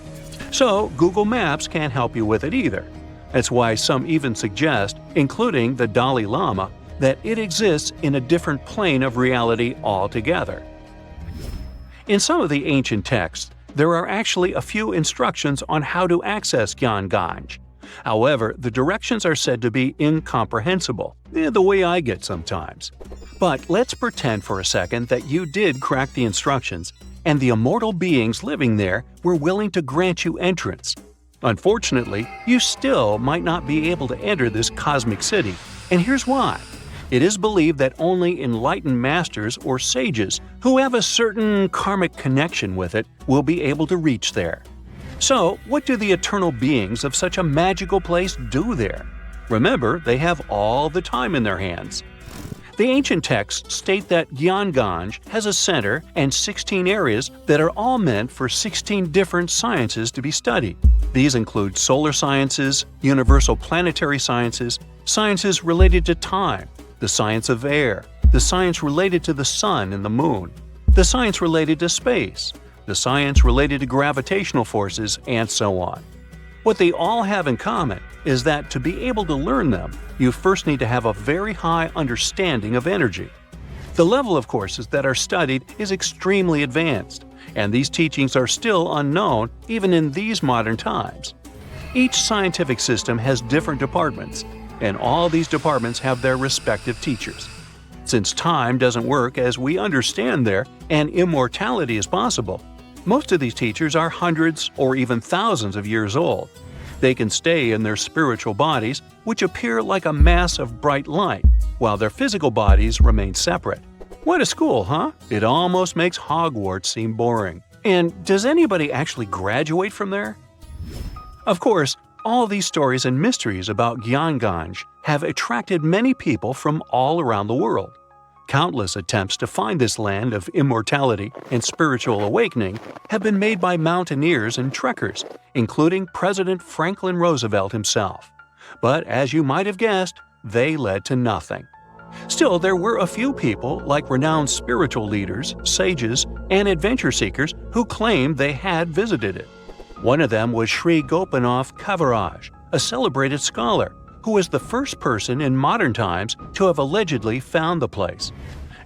So, Google Maps can't help you with it either. That's why some even suggest, including the Dalai Lama, that it exists in a different plane of reality altogether. In some of the ancient texts, there are actually a few instructions on how to access Guiengola. However, the directions are said to be incomprehensible, the way I get sometimes. But let's pretend for a second that you did crack the instructions, and the immortal beings living there were willing to grant you entrance. Unfortunately, you still might not be able to enter this cosmic city, and here's why. It is believed that only enlightened masters or sages who have a certain karmic connection with it will be able to reach there. So, what do the eternal beings of such a magical place do there? Remember, they have all the time in their hands. The ancient texts state that Guiengola has a center and 16 areas that are all meant for 16 different sciences to be studied. These include solar sciences, universal planetary sciences, sciences related to time, the science of air, the science related to the sun and the moon, the science related to space, the science related to gravitational forces, and so on. What they all have in common is that to be able to learn them, you first need to have a very high understanding of energy. The level of courses that are studied is extremely advanced, and these teachings are still unknown even in these modern times. Each scientific system has different departments, and all these departments have their respective teachers. Since time doesn't work as we understand there, and immortality is possible, most of these teachers are hundreds or even thousands of years old. They can stay in their spiritual bodies, which appear like a mass of bright light, while their physical bodies remain separate. What a school, huh? It almost makes Hogwarts seem boring. And does anybody actually graduate from there? Of course, all these stories and mysteries about Guiengola have attracted many people from all around the world. Countless attempts to find this land of immortality and spiritual awakening have been made by mountaineers and trekkers, including President Franklin Roosevelt himself. But as you might have guessed, they led to nothing. Still, there were a few people, like renowned spiritual leaders, sages, and adventure seekers, who claimed they had visited it. One of them was Sri Gopinath Kaviraj, a celebrated scholar, who was the first person in modern times to have allegedly found the place.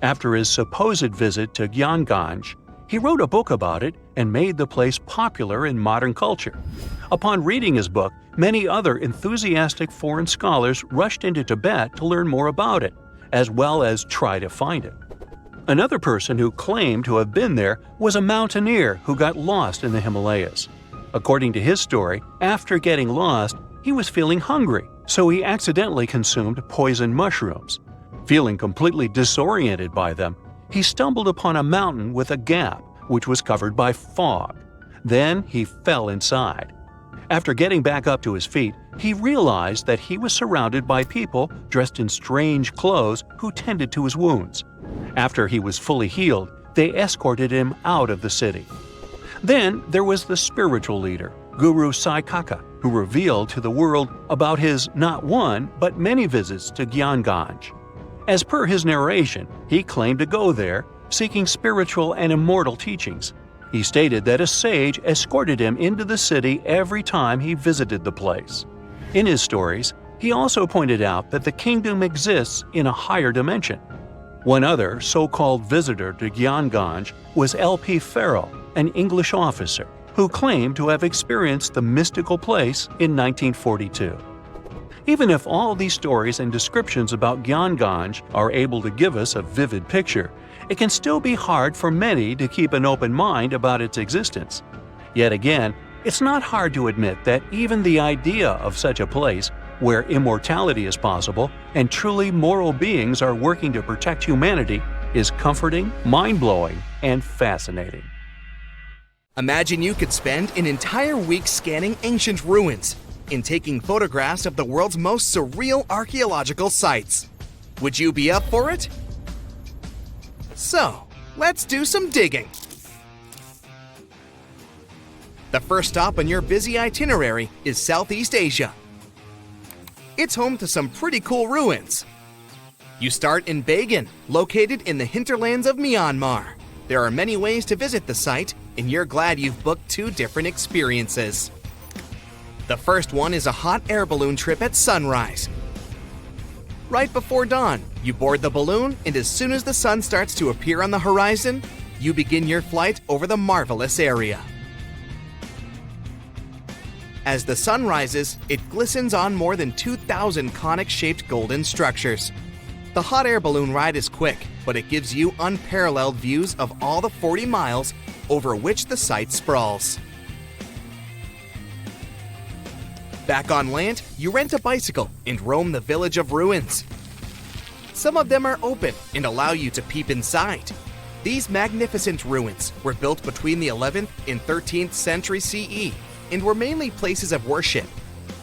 After his supposed visit to Guiengola, he wrote a book about it and made the place popular in modern culture. Upon reading his book, many other enthusiastic foreign scholars rushed into Tibet to learn more about it, as well as try to find it. Another person who claimed to have been there was a mountaineer who got lost in the Himalayas. According to his story, after getting lost, he was feeling hungry, so he accidentally consumed poison mushrooms. Feeling completely disoriented by them, he stumbled upon a mountain with a gap, which was covered by fog. Then he fell inside. After getting back up to his feet, he realized that he was surrounded by people dressed in strange clothes who tended to his wounds. After he was fully healed, they escorted him out of the city. Then there was the spiritual leader, Guru Sai Kaka, who revealed to the world about his not one, but many visits to Guiengola. As per his narration, he claimed to go there, seeking spiritual and immortal teachings. He stated that a sage escorted him into the city every time he visited the place. In his stories, he also pointed out that the kingdom exists in a higher dimension. One other so-called visitor to Guiengola was L.P. Farrell, an English officer, who claimed to have experienced the mystical place in 1942. Even if all these stories and descriptions about Guiengola are able to give us a vivid picture, it can still be hard for many to keep an open mind about its existence. Yet again, it's not hard to admit that even the idea of such a place, where immortality is possible and truly moral beings are working to protect humanity, is comforting, mind-blowing, and fascinating. Imagine you could spend an entire week scanning ancient ruins and taking photographs of the world's most surreal archaeological sites. Would you be up for it? So, let's do some digging. The first stop on your busy itinerary is Southeast Asia. It's home to some pretty cool ruins. You start in Bagan, located in the hinterlands of Myanmar. There are many ways to visit the site, and you're glad you've booked 2 different experiences. The first one is a hot air balloon trip at sunrise. Right before dawn, you board the balloon, and as soon as the sun starts to appear on the horizon, you begin your flight over the marvelous area. As the sun rises, it glistens on more than 2,000 conic-shaped golden structures. The hot air balloon ride is quick, but it gives you unparalleled views of all the 40 miles over which the site sprawls. Back on land, you rent a bicycle and roam the village of ruins. Some of them are open and allow you to peep inside. These magnificent ruins were built between the 11th and 13th century CE and were mainly places of worship.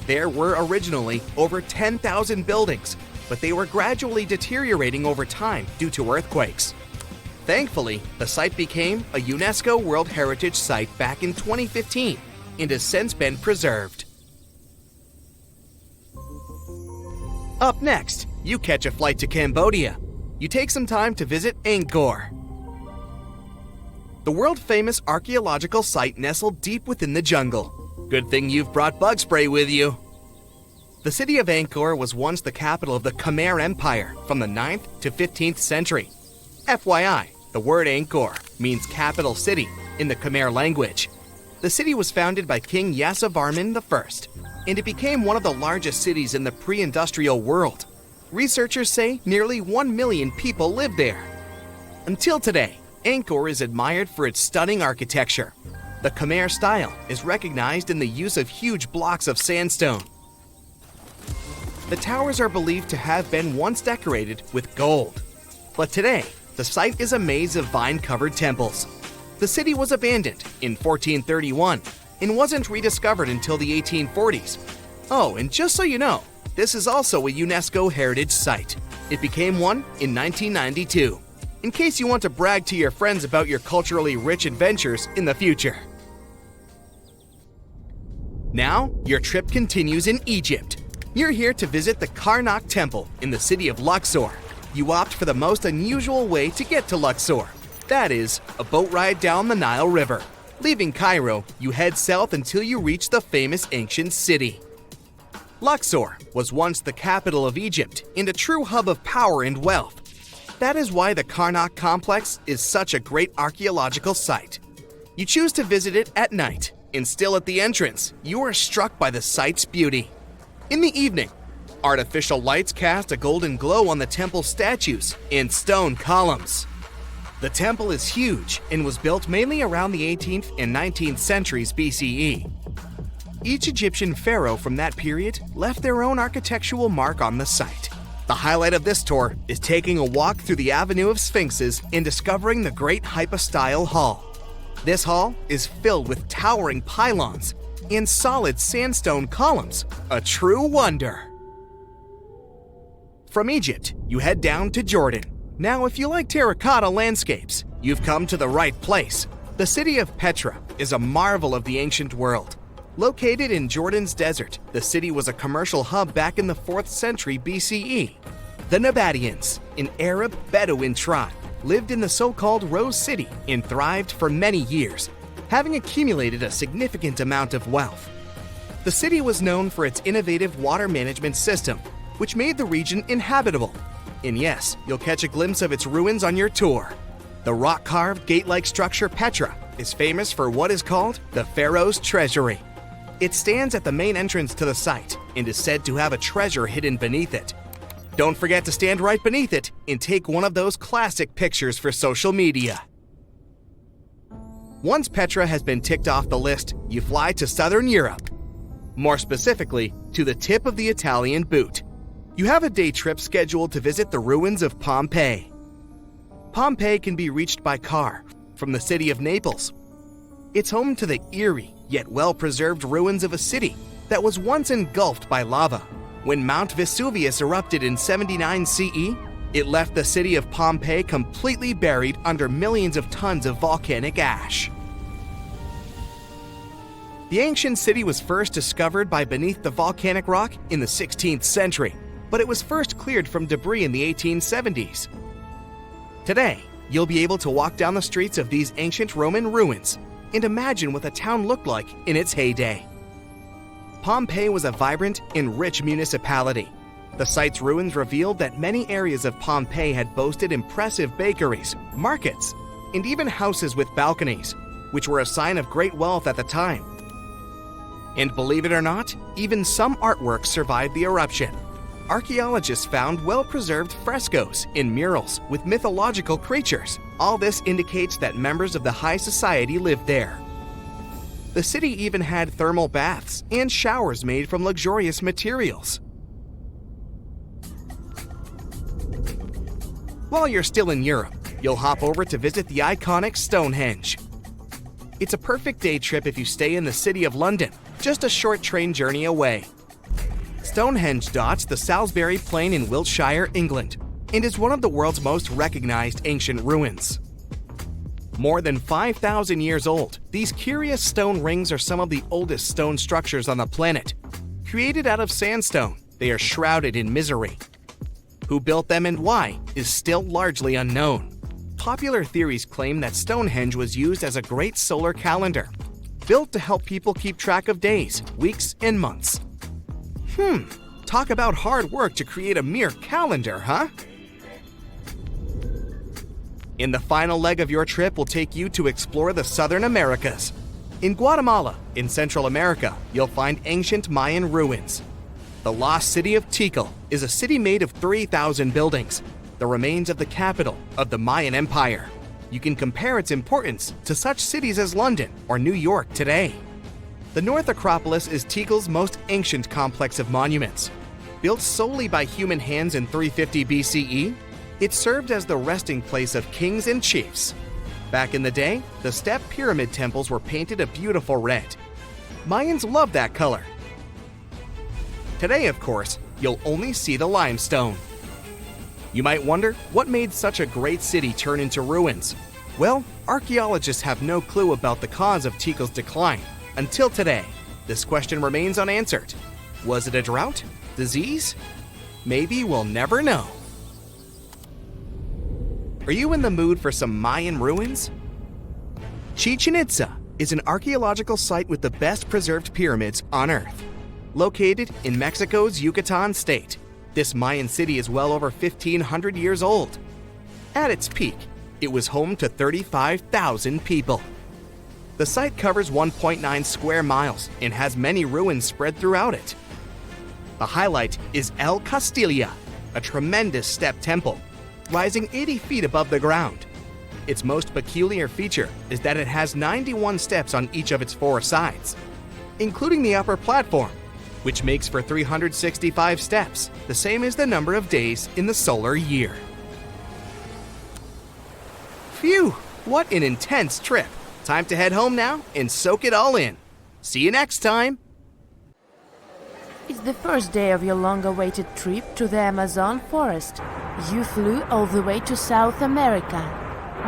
There were originally over 10,000 buildings, but they were gradually deteriorating over time due to earthquakes. Thankfully, the site became a UNESCO World Heritage Site back in 2015 and has since been preserved. Up next, you catch a flight to Cambodia. You take some time to visit Angkor, the world-famous archaeological site nestled deep within the jungle. Good thing you've brought bug spray with you. The city of Angkor was once the capital of the Khmer Empire from the 9th to 15th century. FYI, the word Angkor means capital city in the Khmer language. The city was founded by King Yasovarman I, and it became one of the largest cities in the pre-industrial world. Researchers say nearly 1 million people live there. Until today, Angkor is admired for its stunning architecture. The Khmer style is recognized in the use of huge blocks of sandstone. The towers are believed to have been once decorated with gold. But today, the site is a maze of vine-covered temples. The city was abandoned in 1431 and wasn't rediscovered until the 1840s. Oh, and just so you know, this is also a UNESCO Heritage Site. It became one in 1992, in case you want to brag to your friends about your culturally rich adventures in the future. Now, your trip continues in Egypt. You're here to visit the Karnak Temple in the city of Luxor. You opt for the most unusual way to get to Luxor. That is, a boat ride down the Nile River. Leaving Cairo, you head south until you reach the famous ancient city. Luxor was once the capital of Egypt and a true hub of power and wealth. That is why the Karnak complex is such a great archaeological site. You choose to visit it at night, and still at the entrance, you are struck by the site's beauty. In the evening, artificial lights cast a golden glow on the temple statues and stone columns. The temple is huge and was built mainly around the 18th and 19th centuries BCE. Each Egyptian pharaoh from that period left their own architectural mark on the site. The highlight of this tour is taking a walk through the Avenue of Sphinxes and discovering the Great Hypostyle Hall. This hall is filled with towering pylons and solid sandstone columns, a true wonder. From Egypt, you head down to Jordan. Now, if you like terracotta landscapes, you've come to the right place. The city of Petra is a marvel of the ancient world. Located in Jordan's desert, the city was a commercial hub back in the 4th century BCE. The Nabateans, an Arab Bedouin tribe, lived in the so-called Rose City and thrived for many years, having accumulated a significant amount of wealth. The city was known for its innovative water management system, which made the region inhabitable. And yes, you'll catch a glimpse of its ruins on your tour. The rock-carved gate-like structure Petra is famous for what is called the Pharaoh's Treasury. It stands at the main entrance to the site and is said to have a treasure hidden beneath it. Don't forget to stand right beneath it and take one of those classic pictures for social media. Once Petra has been ticked off the list, you fly to southern Europe. More specifically, to the tip of the Italian boot. You have a day trip scheduled to visit the ruins of Pompeii. Pompeii can be reached by car from the city of Naples. It's home to the eerie yet well-preserved ruins of a city that was once engulfed by lava. When Mount Vesuvius erupted in 79 CE, it left the city of Pompeii completely buried under millions of tons of volcanic ash. The ancient city was first discovered by beneath the volcanic rock in the 16th century, but it was first cleared from debris in the 1870s. Today, you'll be able to walk down the streets of these ancient Roman ruins and imagine what the town looked like in its heyday. Pompeii was a vibrant and rich municipality. The site's ruins revealed that many areas of Pompeii had boasted impressive bakeries, markets, and even houses with balconies, which were a sign of great wealth at the time. And believe it or not, even some artworks survived the eruption. Archaeologists found well-preserved frescoes and murals with mythological creatures. All this indicates that members of the high society lived there. The city even had thermal baths and showers made from luxurious materials. While you're still in Europe, you'll hop over to visit the iconic Stonehenge. It's a perfect day trip if you stay in the city of London, just a short train journey away. Stonehenge dots the Salisbury Plain in Wiltshire, England, and is one of the world's most recognized ancient ruins. More than 5,000 years old, these curious stone rings are some of the oldest stone structures on the planet. Created out of sandstone, they are shrouded in misery. Who built them and why is still largely unknown. Popular theories claim that Stonehenge was used as a great solar calendar, built to help people keep track of days, weeks, and months. Talk about hard work to create a mere calendar, huh? In the final leg of your trip will take you to explore the Southern Americas. In Guatemala, in Central America, you'll find ancient Mayan ruins. The lost city of Tikal is a city made of 3,000 buildings, the remains of the capital of the Mayan Empire. You can compare its importance to such cities as London or New York today. The North Acropolis is Tikal's most ancient complex of monuments. Built solely by human hands in 350 BCE, it served as the resting place of kings and chiefs. Back in the day, the step pyramid temples were painted a beautiful red. Mayans loved that color. Today, of course, you'll only see the limestone. You might wonder what made such a great city turn into ruins. Well, archaeologists have no clue about the cause of Tikal's decline. Until today, this question remains unanswered. Was it a drought? Disease? Maybe we'll never know. Are you in the mood for some Mayan ruins? Chichen Itza is an archaeological site with the best preserved pyramids on Earth. Located in Mexico's Yucatan state, this Mayan city is well over 1,500 years old. At its peak, it was home to 35,000 people. The site covers 1.9 square miles and has many ruins spread throughout it. The highlight is El Castilla, a tremendous step temple, rising 80 feet above the ground. Its most peculiar feature is that it has 91 steps on each of its 4 sides, including the upper platform, which makes for 365 steps, the same as the number of days in the solar year. Phew, what an intense trip. Time to head home now and soak it all in. See you next time. It's the first day of your long-awaited trip to the Amazon forest. You flew all the way to South America.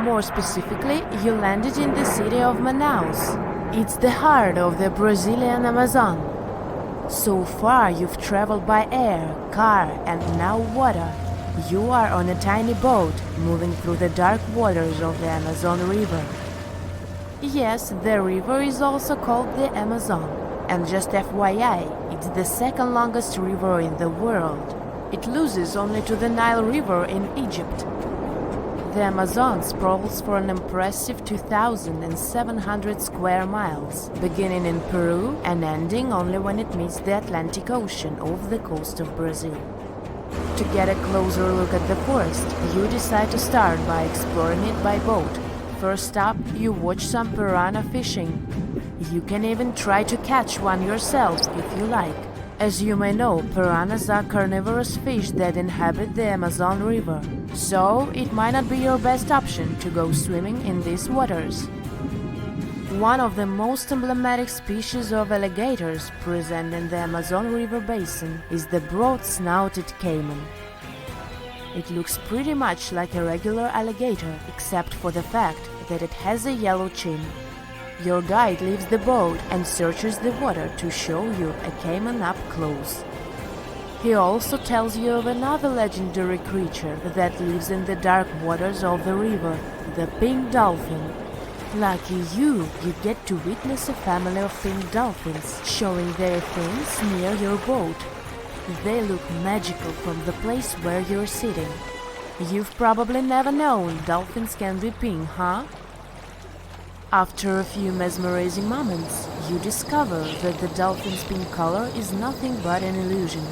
More specifically, you landed in the city of Manaus. It's the heart of the Brazilian Amazon. So far, you've traveled by air, car, and now water. You are on a tiny boat, moving through the dark waters of the Amazon River. Yes, the river is also called the Amazon. And just FYI, it's the second longest river in the world. It loses only to the Nile River in Egypt. The Amazon sprawls for an impressive 2,700 square miles, beginning in Peru and ending only when it meets the Atlantic Ocean off the coast of Brazil. To get a closer look at the forest, you decide to start by exploring it by boat. First up, you watch some piranha fishing. You can even try to catch one yourself if you like. As you may know, piranhas are carnivorous fish that inhabit the Amazon River, so it might not be your best option to go swimming in these waters. One of the most emblematic species of alligators present in the Amazon River basin is the broad-snouted caiman. It looks pretty much like a regular alligator, except for the fact that it has a yellow chin. Your guide leaves the boat and searches the water to show you a caiman up close. He also tells you of another legendary creature that lives in the dark waters of the river, the pink dolphin. Lucky you get to witness a family of pink dolphins showing their fins near your boat. They look magical from the place where you're sitting. You've probably never known dolphins can be pink, huh? After a few mesmerizing moments, you discover that the dolphin's pink color is nothing but an illusion.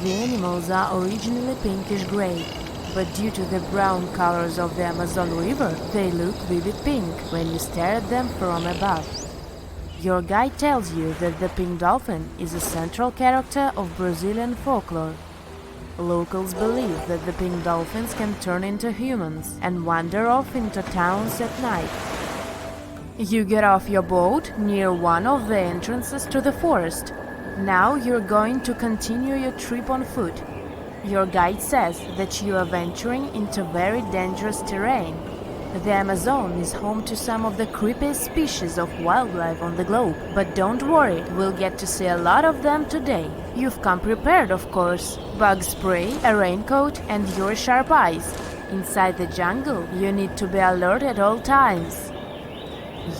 The animals are originally pinkish-gray, but due to the brown colors of the Amazon River, they look vivid pink when you stare at them from above. Your guide tells you that the pink dolphin is a central character of Brazilian folklore. Locals believe that the pink dolphins can turn into humans and wander off into towns at night. You get off your boat near one of the entrances to the forest. Now you're going to continue your trip on foot. Your guide says that you are venturing into very dangerous terrain. The Amazon is home to some of the creepiest species of wildlife on the globe, but don't worry, we'll get to see a lot of them today. You've come prepared, of course. Bug spray, a raincoat, and your sharp eyes. Inside the jungle, you need to be alert at all times.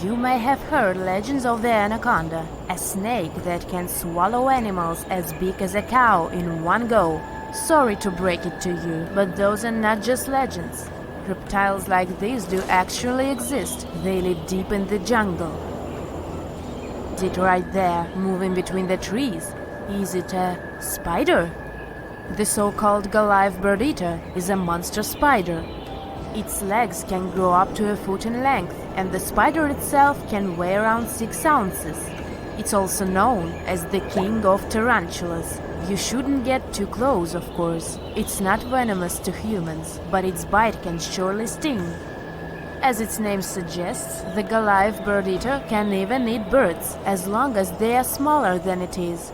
You may have heard legends of the anaconda, a snake that can swallow animals as big as a cow in one go. Sorry to break it to you, but those are not just legends. Reptiles like these do actually exist. They live deep in the jungle. It right there, moving between the trees. Is it a spider? The so-called Goliath bird-eater is a monster spider. Its legs can grow up to a foot in length, and the spider itself can weigh around 6 ounces. It's also known as the king of tarantulas. You shouldn't get too close, of course. It's not venomous to humans, but its bite can surely sting. As its name suggests, the Goliath bird-eater can even eat birds, as long as they are smaller than it is.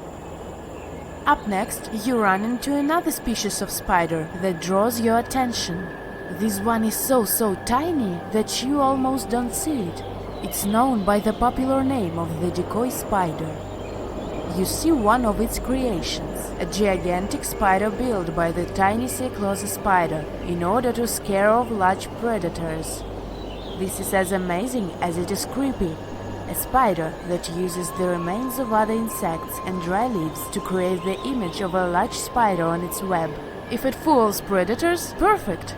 Up next, you run into another species of spider that draws your attention. This one is so tiny that you almost don't see it. It's known by the popular name of the decoy spider. You see one of its creations, a gigantic spider built by the tiny Cyclosa spider in order to scare off large predators. This is as amazing as it is creepy. A spider that uses the remains of other insects and dry leaves to create the image of a large spider on its web. If it fools predators, perfect!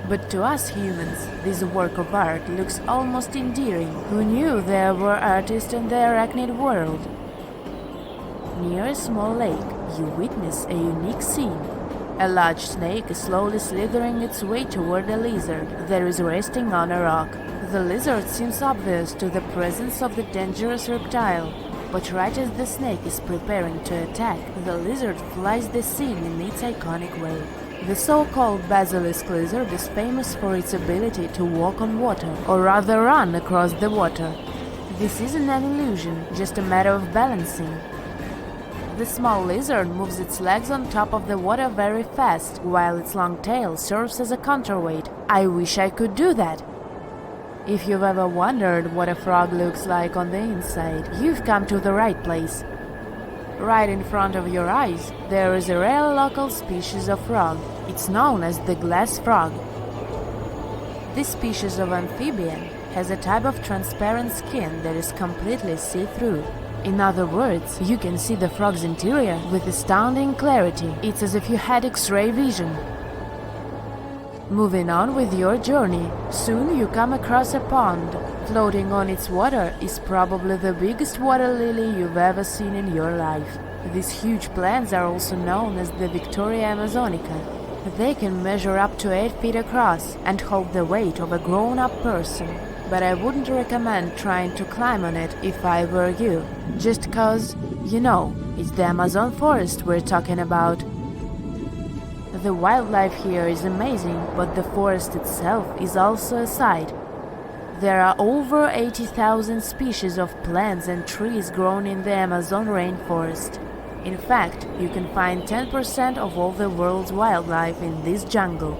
But to us humans, this work of art looks almost endearing. Who knew there were artists in the arachnid world? Near a small lake, you witness a unique scene. A large snake is slowly slithering its way toward a lizard that is resting on a rock. The lizard seems obvious to the presence of the dangerous reptile, but right as the snake is preparing to attack, the lizard flies the scene in its iconic way. The so-called basilisk lizard is famous for its ability to walk on water, or rather run across the water. This isn't an illusion, just a matter of balancing. The small lizard moves its legs on top of the water very fast, while its long tail serves as a counterweight. I wish I could do that. If you've ever wondered what a frog looks like on the inside, you've come to the right place. Right in front of your eyes, there is a rare local species of frog. It's known as the glass frog. This species of amphibian has a type of transparent skin that is completely see-through. In other words, you can see the frog's interior with astounding clarity. It's as if you had X-ray vision. Moving on with your journey, soon you come across a pond. Floating on its water is probably the biggest water lily you've ever seen in your life. These huge plants are also known as the Victoria Amazonica. They can measure up to 8 feet across and hold the weight of a grown-up person. But I wouldn't recommend trying to climb on it if I were you. Just cause, you know, it's the Amazon forest we're talking about. The wildlife here is amazing, but the forest itself is also a sight. There are over 80,000 species of plants and trees grown in the Amazon rainforest. In fact, you can find 10% of all the world's wildlife in this jungle.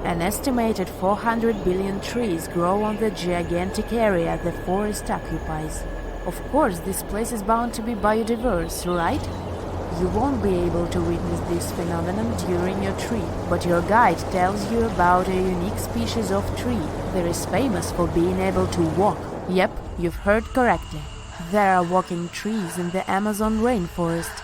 An estimated 400 billion trees grow on the gigantic area the forest occupies. Of course, this place is bound to be biodiverse, right? You won't be able to witness this phenomenon during your trip, but your guide tells you about a unique species of tree that is famous for being able to walk. Yep, you've heard correctly. There are walking trees in the Amazon rainforest.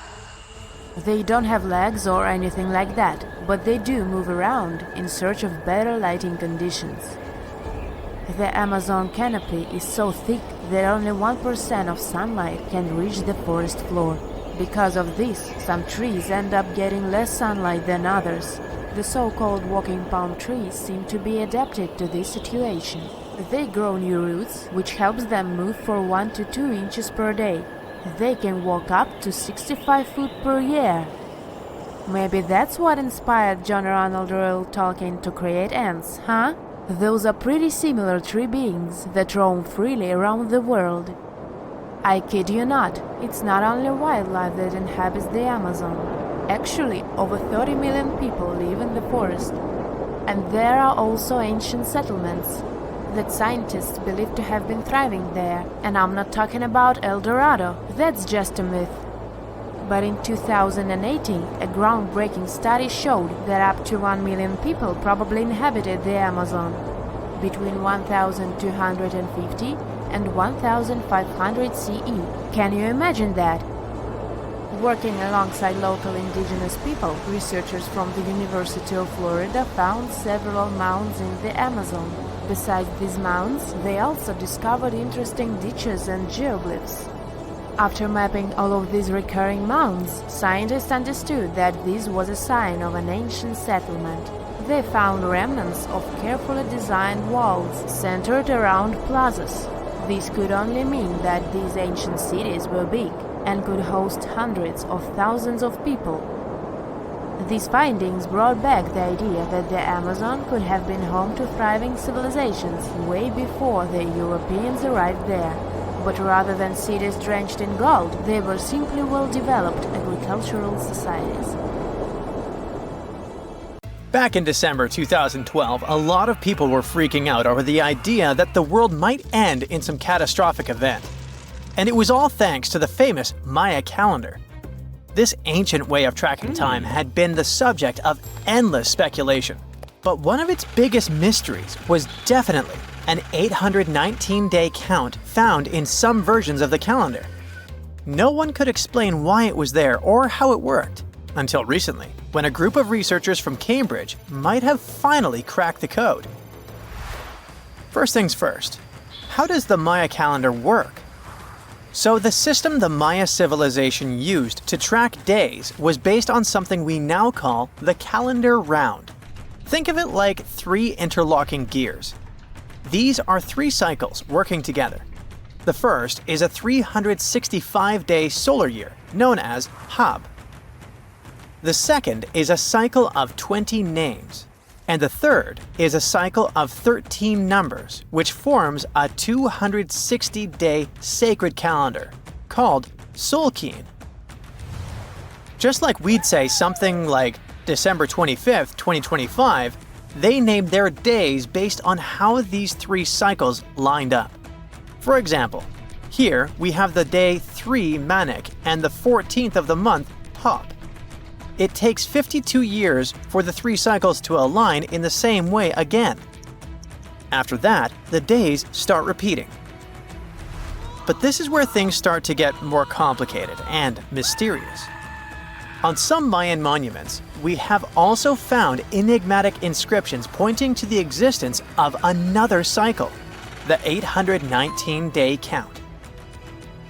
They don't have legs or anything like that, but they do move around in search of better lighting conditions. The Amazon canopy is so thick that only 1% of sunlight can reach the forest floor. Because of this, some trees end up getting less sunlight than others. The so-called walking palm trees seem to be adapted to this situation. They grow new roots, which helps them move for 1 to 2 inches per day. They can walk up to 65 feet per year. Maybe that's what inspired John Ronald Reuel Tolkien to create ants, huh? Those are pretty similar tree beings that roam freely around the world. I kid you not, it's not only wildlife that inhabits the Amazon. Actually, over 30 million people live in the forest. And there are also ancient settlements that scientists believe to have been thriving there. And I'm not talking about El Dorado, that's just a myth. But in 2018, a groundbreaking study showed that up to 1 million people probably inhabited the Amazon between 1250 and 1500 CE. Can you imagine that? Working alongside local indigenous people, researchers from the University of Florida found several mounds in the Amazon. Besides these mounds, they also discovered interesting ditches and geoglyphs. After mapping all of these recurring mounds, scientists understood that this was a sign of an ancient settlement. They found remnants of carefully designed walls centered around plazas. This could only mean that these ancient cities were big and could host hundreds of thousands of people. These findings brought back the idea that the Amazon could have been home to thriving civilizations way before the Europeans arrived there. But rather than cities drenched in gold, they were simply well-developed agricultural societies. Back in December 2012, a lot of people were freaking out over the idea that the world might end in some catastrophic event. And it was all thanks to the famous Maya calendar. This ancient way of tracking time had been the subject of endless speculation. But one of its biggest mysteries was definitely an 819-day count found in some versions of the calendar. No one could explain why it was there or how it worked, until recently, when a group of researchers from Cambridge might have finally cracked the code. First things first, how does the Maya calendar work? So the system the Maya civilization used to track days was based on something we now call the calendar round. Think of it like 3 interlocking gears. These are 3 cycles working together. The first is a 365-day solar year, known as Hab. The second is a cycle of 20 names. And the third is a cycle of 13 numbers, which forms a 260-day sacred calendar, called Solkeen. Just like we'd say something like December 25th, 2025, they named their days based on how these 3 cycles lined up. For example, here we have the day 3 Manik and the 14th of the month Hop. It takes 52 years for the 3 cycles to align in the same way again. After that, the days start repeating. But this is where things start to get more complicated and mysterious. On some Mayan monuments, we have also found enigmatic inscriptions pointing to the existence of another cycle, the 819-day count.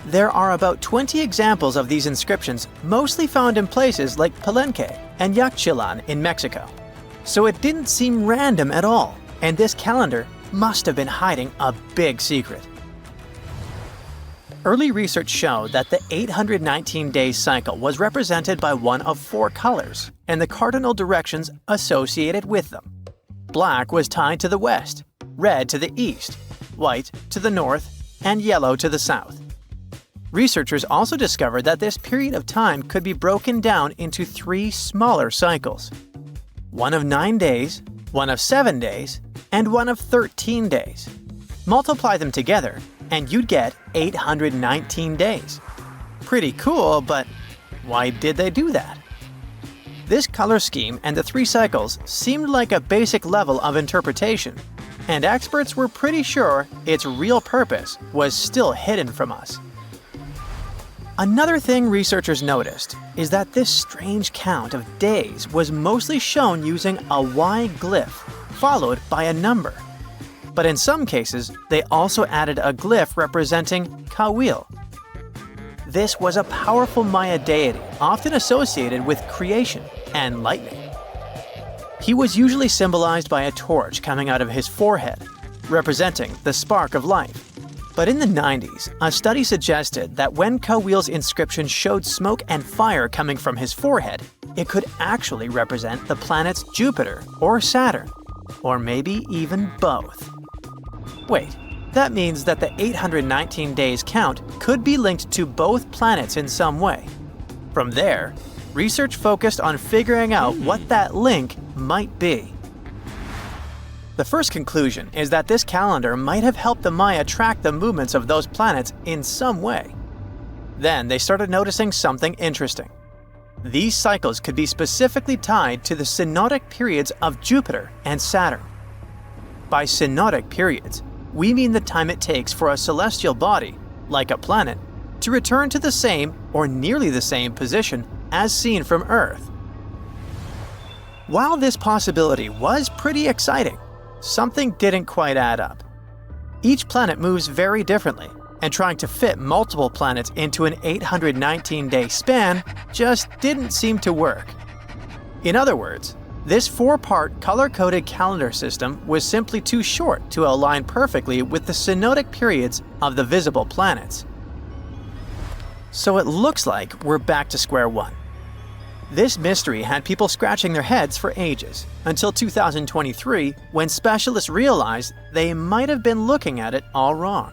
There are about 20 examples of these inscriptions, mostly found in places like Palenque and Yaxchilan in Mexico. So it didn't seem random at all, and this calendar must have been hiding a big secret. Early research showed that the 819-day cycle was represented by one of 4 colors and the cardinal directions associated with them. Black was tied to the west, red to the east, white to the north, and yellow to the south. Researchers also discovered that this period of time could be broken down into 3 smaller cycles. One of 9 days, one of 7 days, and one of 13 days. Multiply them together, and you'd get 819 days. Pretty cool, but why did they do that? This color scheme and the 3 cycles seemed like a basic level of interpretation, and experts were pretty sure its real purpose was still hidden from us. Another thing researchers noticed is that this strange count of days was mostly shown using a Y glyph, followed by a number. But in some cases, they also added a glyph representing Kawil. This was a powerful Maya deity, often associated with creation and lightning. He was usually symbolized by a torch coming out of his forehead, representing the spark of life. But in the 90s, a study suggested that when Kawil's inscription showed smoke and fire coming from his forehead, it could actually represent the planets Jupiter or Saturn, or maybe even both. Wait, that means that the 819 days count could be linked to both planets in some way. From there, research focused on figuring out what that link might be. The first conclusion is that this calendar might have helped the Maya track the movements of those planets in some way. Then they started noticing something interesting. These cycles could be specifically tied to the synodic periods of Jupiter and Saturn. By synodic periods, we mean the time it takes for a celestial body, like a planet, to return to the same or nearly the same position as seen from Earth. While this possibility was pretty exciting, something didn't quite add up. Each planet moves very differently, and trying to fit multiple planets into an 819-day span just didn't seem to work. In other words, this 4-part color-coded calendar system was simply too short to align perfectly with the synodic periods of the visible planets. So it looks like we're back to square one. This mystery had people scratching their heads for ages, until 2023, when specialists realized they might have been looking at it all wrong.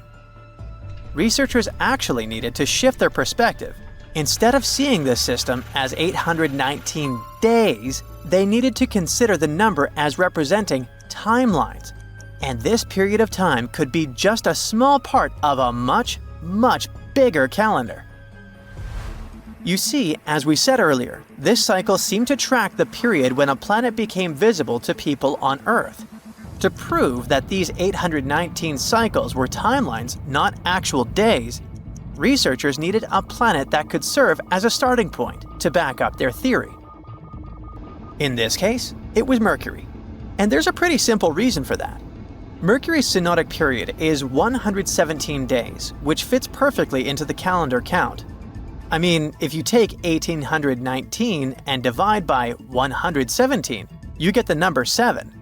researchers actually needed to shift their perspective. Instead of seeing this system as 819 days, they needed to consider the number as representing timelines. And this period of time could be just a small part of a much, much bigger calendar. You see, as we said earlier, this cycle seemed to track the period when a planet became visible to people on Earth. To prove that these 819 cycles were timelines, not actual days, researchers needed a planet that could serve as a starting point to back up their theory. In this case, it was Mercury. And there's a pretty simple reason for that. Mercury's synodic period is 117 days, which fits perfectly into the calendar count. I mean, if you take 1819 and divide by 117, you get the number 7.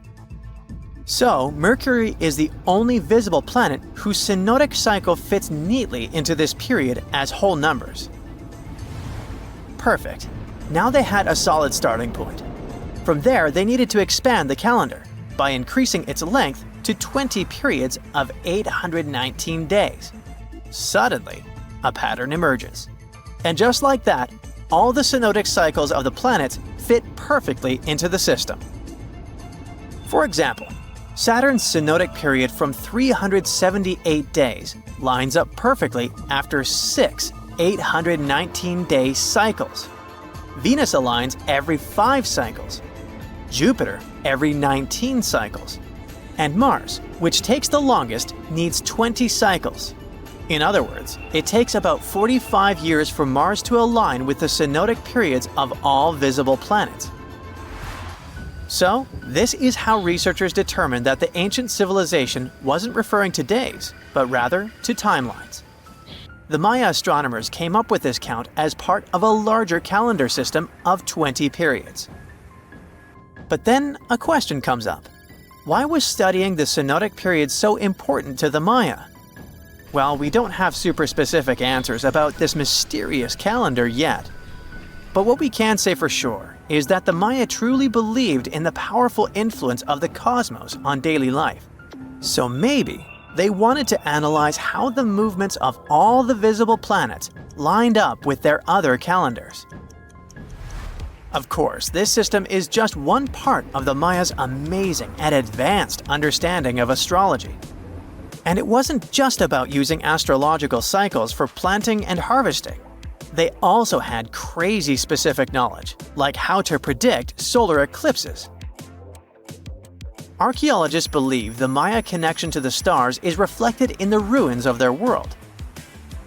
So, Mercury is the only visible planet whose synodic cycle fits neatly into this period as whole numbers. Perfect. Now they had a solid starting point. From there, they needed to expand the calendar by increasing its length to 20 periods of 819 days. Suddenly, a pattern emerges. And just like that, all the synodic cycles of the planets fit perfectly into the system. For example, Saturn's synodic period from 378 days lines up perfectly after 6 819-day cycles. Venus aligns every 5 cycles. Jupiter every 19 cycles. And Mars, which takes the longest, needs 20 cycles. In other words, it takes about 45 years for Mars to align with the synodic periods of all visible planets. So, this is how researchers determined that the ancient civilization wasn't referring to days, but rather to timelines. The Maya astronomers came up with this count as part of a larger calendar system of 20 periods. But then a question comes up. Why was studying the synodic period so important to the Maya? Well, we don't have super specific answers about this mysterious calendar yet. But what we can say for sure is that the Maya truly believed in the powerful influence of the cosmos on daily life. So maybe they wanted to analyze how the movements of all the visible planets lined up with their other calendars. Of course, this system is just one part of the Maya's amazing and advanced understanding of astrology. And it wasn't just about using astrological cycles for planting and harvesting. They also had crazy specific knowledge, like how to predict solar eclipses. Archaeologists believe the Maya connection to the stars is reflected in the ruins of their world.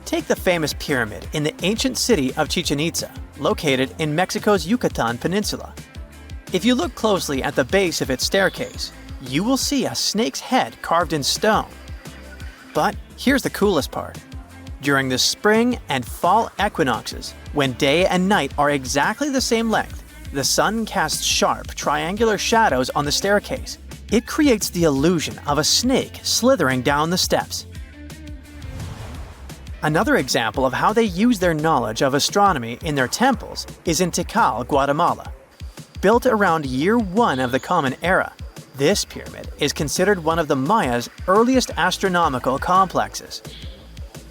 Take the famous pyramid in the ancient city of Chichen Itza, located in Mexico's Yucatan Peninsula. If you look closely at the base of its staircase, you will see a snake's head carved in stone. But here's the coolest part. During the spring and fall equinoxes, when day and night are exactly the same length, the sun casts sharp, triangular shadows on the staircase. It creates the illusion of a snake slithering down the steps. Another example of how they use their knowledge of astronomy in their temples is in Tikal, Guatemala. Built around year 1 of the Common Era, this pyramid is considered one of the Maya's earliest astronomical complexes.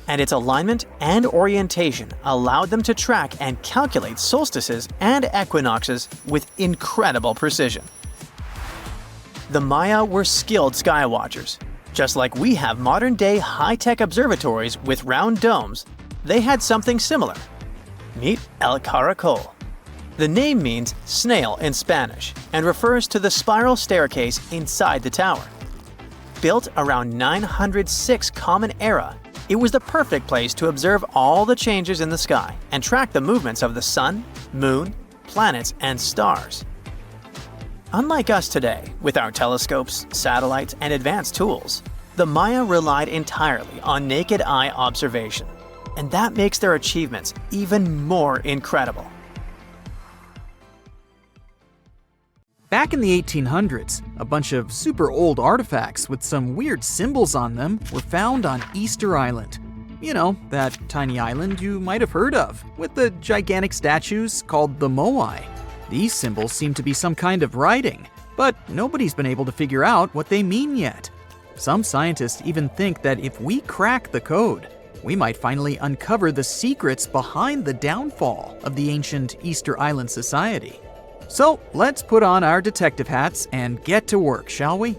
And its alignment and orientation allowed them to track and calculate solstices and equinoxes with incredible precision. The Maya were skilled skywatchers. Just like we have modern-day high-tech observatories with round domes, they had something similar. Meet El Caracol. The name means snail in Spanish and refers to the spiral staircase inside the tower. Built around 906 Common Era, it was the perfect place to observe all the changes in the sky and track the movements of the sun, moon, planets, and stars. Unlike us today, with our telescopes, satellites, and advanced tools, the Maya relied entirely on naked eye observation, and that makes their achievements even more incredible. Back in the 1800s, a bunch of super old artifacts with some weird symbols on them were found on Easter Island. You know, that tiny island you might have heard of, with the gigantic statues called the Moai. These symbols seem to be some kind of writing, but nobody's been able to figure out what they mean yet. Some scientists even think that if we crack the code, we might finally uncover the secrets behind the downfall of the ancient Easter Island society. So let's put on our detective hats and get to work, shall we?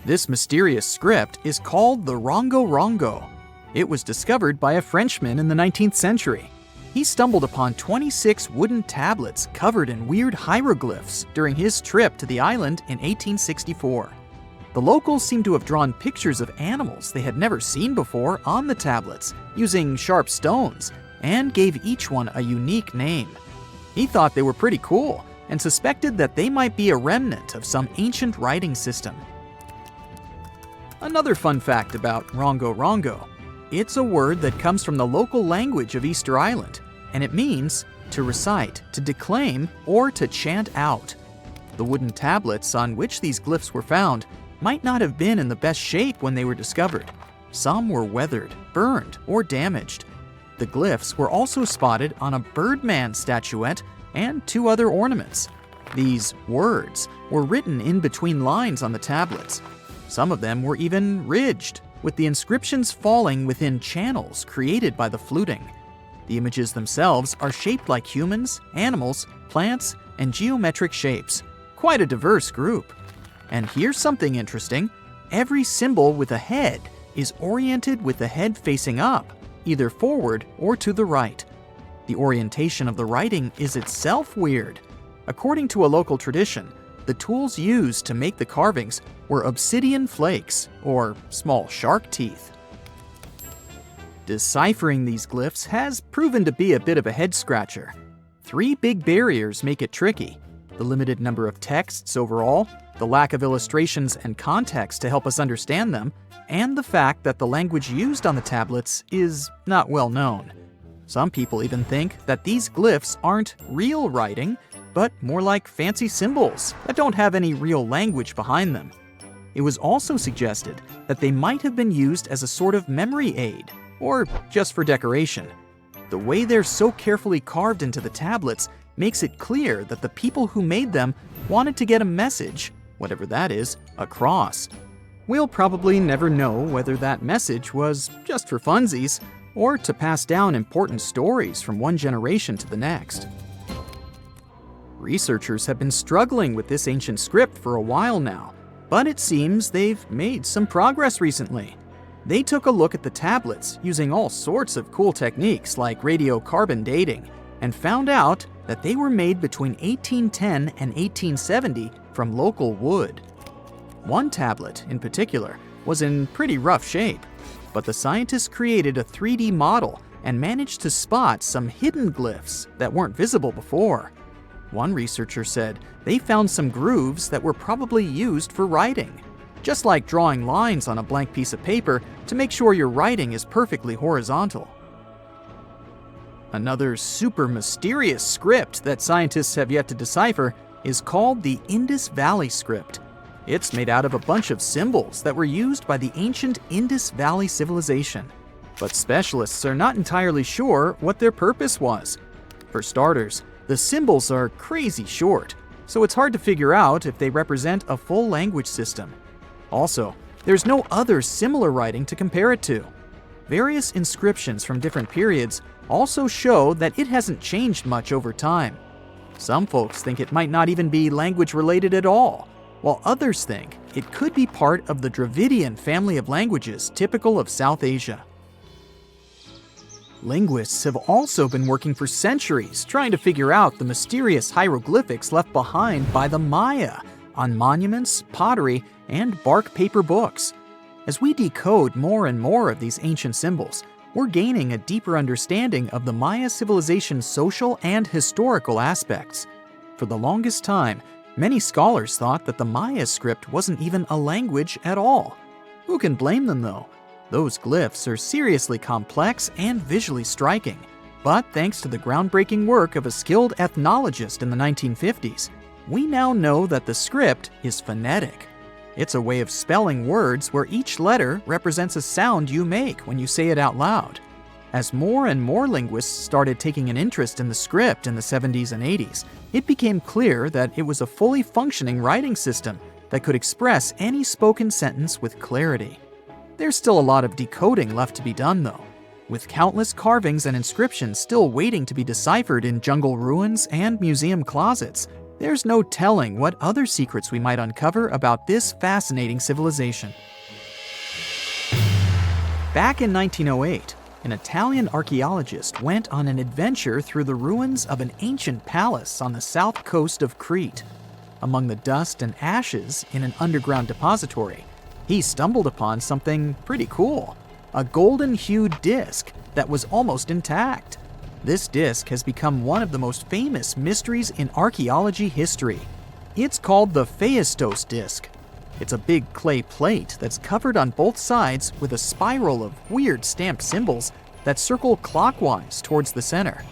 This mysterious script is called the Rongo Rongo. It was discovered by a Frenchman in the 19th century. He stumbled upon 26 wooden tablets covered in weird hieroglyphs during his trip to the island in 1864. The locals seem to have drawn pictures of animals they had never seen before on the tablets using sharp stones and gave each one a unique name. He thought they were pretty cool and suspected that they might be a remnant of some ancient writing system. Another fun fact about Rongo Rongo: it's a word that comes from the local language of Easter Island, and it means to recite, to declaim, or to chant out. The wooden tablets on which these glyphs were found might not have been in the best shape when they were discovered. Some were weathered, burned, or damaged. The glyphs were also spotted on a Birdman statuette and 2 other ornaments. These words were written in between lines on the tablets. Some of them were even ridged, with the inscriptions falling within channels created by the fluting. The images themselves are shaped like humans, animals, plants, and geometric shapes. Quite a diverse group. And here's something interesting. Every symbol with a head is oriented with the head facing up, either forward or to the right. The orientation of the writing is itself weird. According to a local tradition, the tools used to make the carvings were obsidian flakes, or small shark teeth. Deciphering these glyphs has proven to be a bit of a head-scratcher. 3 big barriers make it tricky: the limited number of texts overall, the lack of illustrations and context to help us understand them, and the fact that the language used on the tablets is not well known. Some people even think that these glyphs aren't real writing, but more like fancy symbols that don't have any real language behind them. It was also suggested that they might have been used as a sort of memory aid, or just for decoration. The way they're so carefully carved into the tablets makes it clear that the people who made them wanted to get a message, whatever that is, across. We'll probably never know whether that message was just for funsies or to pass down important stories from one generation to the next. Researchers have been struggling with this ancient script for a while now, but it seems they've made some progress recently. They took a look at the tablets using all sorts of cool techniques like radiocarbon dating and found out that they were made between 1810 and 1870 from local wood. One tablet, in particular, was in pretty rough shape, but the scientists created a 3D model and managed to spot some hidden glyphs that weren't visible before. One researcher said they found some grooves that were probably used for writing, just like drawing lines on a blank piece of paper to make sure your writing is perfectly horizontal. Another super mysterious script that scientists have yet to decipher is called the Indus Valley script. It's made out of a bunch of symbols that were used by the ancient Indus Valley civilization, but specialists are not entirely sure what their purpose was. For starters, the symbols are crazy short, so it's hard to figure out if they represent a full language system. Also, there's no other similar writing to compare it to. Various inscriptions from different periods also show that it hasn't changed much over time. Some folks think it might not even be language related at all, while others think it could be part of the Dravidian family of languages typical of South Asia. Linguists have also been working for centuries trying to figure out the mysterious hieroglyphics left behind by the Maya on monuments, pottery, and bark paper books. As we decode more and more of these ancient symbols, we're gaining a deeper understanding of the Maya civilization's social and historical aspects. For the longest time, many scholars thought that the Maya script wasn't even a language at all. Who can blame them, though? Those glyphs are seriously complex and visually striking. But thanks to the groundbreaking work of a skilled ethnologist in the 1950s, we now know that the script is phonetic. It's a way of spelling words where each letter represents a sound you make when you say it out loud. As more and more linguists started taking an interest in the script in the 70s and 80s, it became clear that it was a fully functioning writing system that could express any spoken sentence with clarity. There's still a lot of decoding left to be done, though, with countless carvings and inscriptions still waiting to be deciphered in jungle ruins and museum closets. There's no telling what other secrets we might uncover about this fascinating civilization. Back in 1908, an Italian archaeologist went on an adventure through the ruins of an ancient palace on the south coast of Crete. Among the dust and ashes in an underground depository, he stumbled upon something pretty cool, a golden-hued disc that was almost intact. This disc has become one of the most famous mysteries in archaeology history. It's called the Phaistos disc. It's a big clay plate that's covered on both sides with a spiral of weird stamped symbols that circle clockwise towards the center.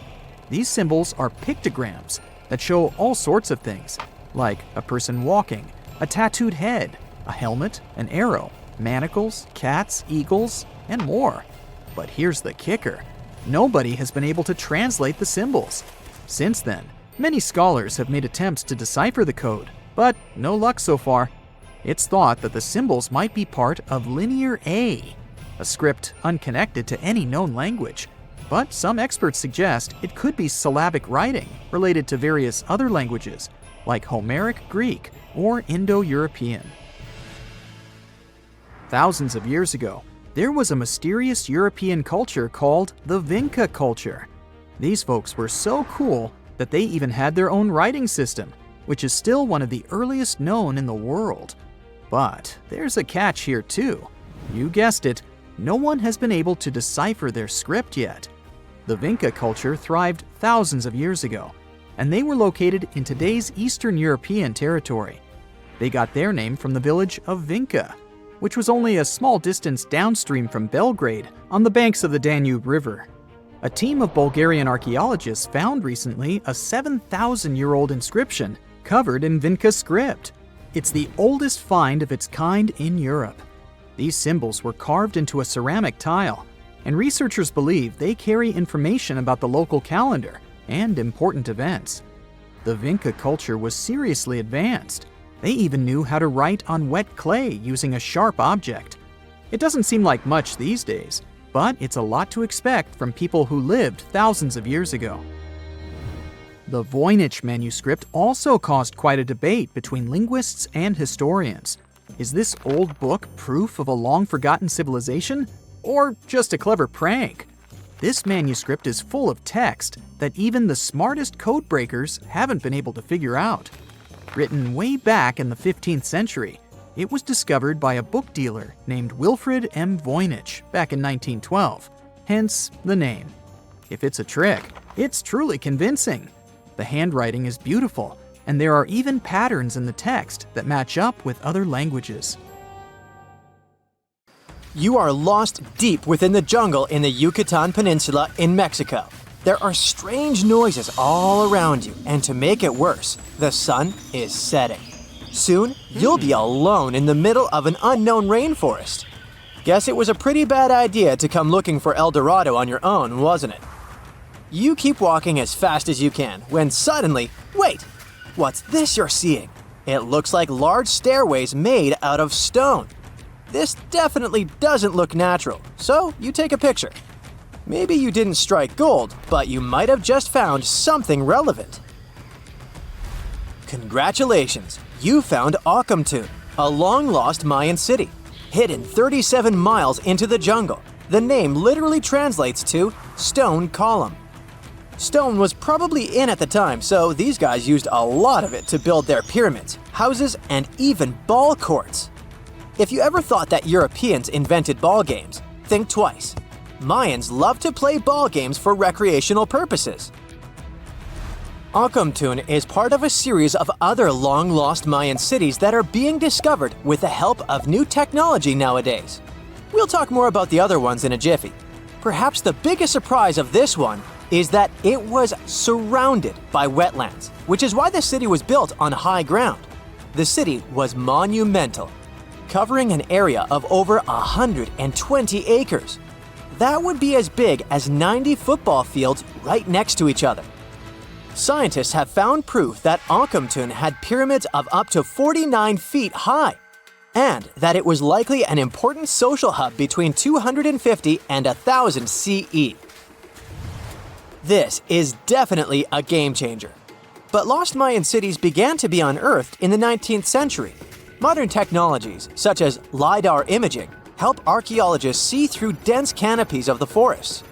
These symbols are pictograms that show all sorts of things, like a person walking, a tattooed head, a helmet, an arrow, manacles, cats, eagles, and more. But here's the kicker. Nobody has been able to translate the symbols. Since then, many scholars have made attempts to decipher the code, but no luck so far. It's thought that the symbols might be part of Linear A, a script unconnected to any known language. But some experts suggest it could be syllabic writing related to various other languages, like Homeric Greek or Indo-European. Thousands of years ago, there was a mysterious European culture called the Vinca culture. These folks were so cool that they even had their own writing system, which is still one of the earliest known in the world. But there's a catch here too. You guessed it, no one has been able to decipher their script yet. The Vinca culture thrived thousands of years ago, and they were located in today's Eastern European territory. They got their name from the village of Vinca, which was only a small distance downstream from Belgrade on the banks of the Danube River. A team of Bulgarian archaeologists found recently a 7,000-year-old inscription covered in Vinca script. It's the oldest find of its kind in Europe. These symbols were carved into a ceramic tile, and researchers believe they carry information about the local calendar and important events. The Vinca culture was seriously advanced. They even knew how to write on wet clay using a sharp object. It doesn't seem like much these days, but it's a lot to expect from people who lived thousands of years ago. The Voynich manuscript also caused quite a debate between linguists and historians. Is this old book proof of a long-forgotten civilization, or just a clever prank? This manuscript is full of text that even the smartest code breakers haven't been able to figure out. Written way back in the 15th century, it was discovered by a book dealer named Wilfrid M. Voynich back in 1912, hence the name. If it's a trick, it's truly convincing. The handwriting is beautiful, and there are even patterns in the text that match up with other languages. You are lost deep within the jungle in the Yucatan Peninsula in Mexico. There are strange noises all around you, and to make it worse, the sun is setting. Soon, you'll be alone in the middle of an unknown rainforest. Guess it was a pretty bad idea to come looking for El Dorado on your own, wasn't it? You keep walking as fast as you can, when suddenly, wait! What's this you're seeing? It looks like large stairways made out of stone. This definitely doesn't look natural, so you take a picture. Maybe you didn't strike gold, but you might have just found something relevant. Congratulations, you found Akamtun, a long-lost Mayan city, hidden 37 miles into the jungle. The name literally translates to stone column. Stone was probably in at the time, so these guys used a lot of it to build their pyramids, houses, and even ball courts. If you ever thought that Europeans invented ball games, think twice. Mayans love to play ball games for recreational purposes. Akamtun is part of a series of other long-lost Mayan cities that are being discovered with the help of new technology nowadays. We'll talk more about the other ones in a jiffy. Perhaps the biggest surprise of this one is that it was surrounded by wetlands, which is why the city was built on high ground. The city was monumental, covering an area of over 120 acres. That would be as big as 90 football fields right next to each other. Scientists have found proof that Akamtun had pyramids of up to 49 feet high. and that it was likely an important social hub between 250 and 1000 CE. This is definitely a game changer. But lost Mayan cities began to be unearthed in the 19th century. Modern technologies, such as LiDAR imaging, help archaeologists see through dense canopies of the forests.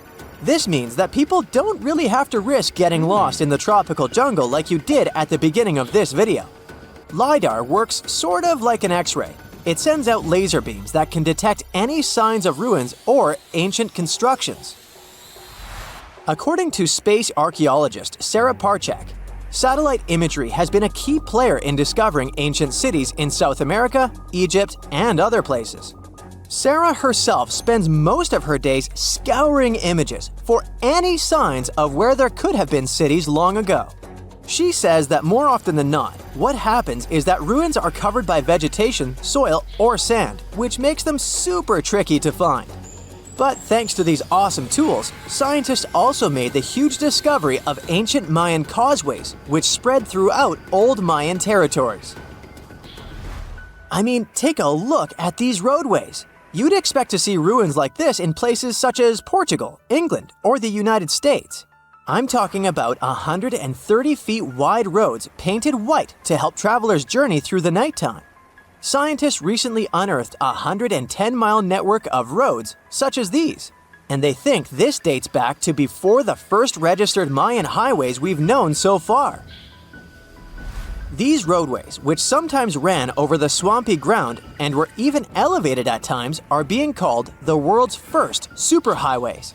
This means that people don't really have to risk getting lost in the tropical jungle like you did at the beginning of this video. LiDAR works sort of like an X-ray. It sends out laser beams that can detect any signs of ruins or ancient constructions. According to space archaeologist Sarah Parchak, satellite imagery has been a key player in discovering ancient cities in South America, Egypt, and other places. Sarah herself spends most of her days scouring images for any signs of where there could have been cities long ago. She says that more often than not, what happens is that ruins are covered by vegetation, soil, or sand, which makes them super tricky to find. But thanks to these awesome tools, scientists also made the huge discovery of ancient Mayan causeways, which spread throughout old Mayan territories. I mean, take a look at these roadways. You'd expect to see ruins like this in places such as Portugal, England, or the United States. I'm talking about 130 feet wide roads painted white to help travelers journey through the nighttime. Scientists recently unearthed a 110-mile network of roads such as these, and they think this dates back to before the first registered Mayan highways we've known so far. These roadways, which sometimes ran over the swampy ground and were even elevated at times, are being called the world's first superhighways.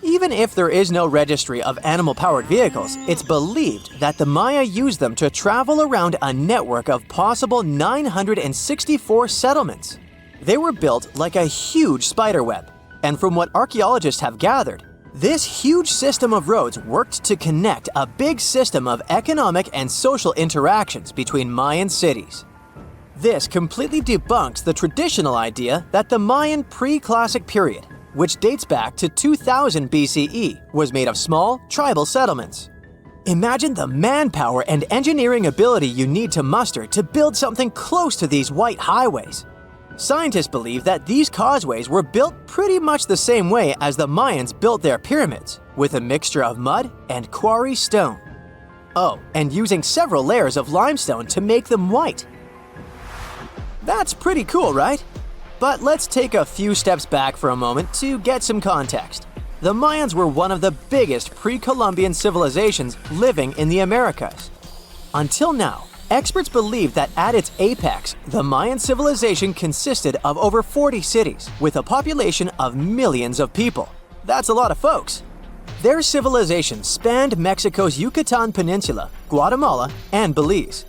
Even if there is no registry of animal-powered vehicles, it's believed that the Maya used them to travel around a network of possible 964 settlements. They were built like a huge spiderweb, and from what archaeologists have gathered, this huge system of roads worked to connect a big system of economic and social interactions between Mayan cities. This completely debunks the traditional idea that the Mayan pre-classic period, which dates back to 2000 BCE, was made of small, tribal settlements. Imagine the manpower and engineering ability you need to muster to build something close to these white highways. Scientists believe that these causeways were built pretty much the same way as the Mayans built their pyramids, with a mixture of mud and quarry stone. Oh, and using several layers of limestone to make them white. That's pretty cool, right? But let's take a few steps back for a moment to get some context. The Mayans were one of the biggest pre-Columbian civilizations living in the Americas. Until now, experts believe that at its apex, the Mayan civilization consisted of over 40 cities with a population of millions of people. That's a lot of folks. Their civilization spanned Mexico's Yucatan Peninsula, Guatemala, and Belize.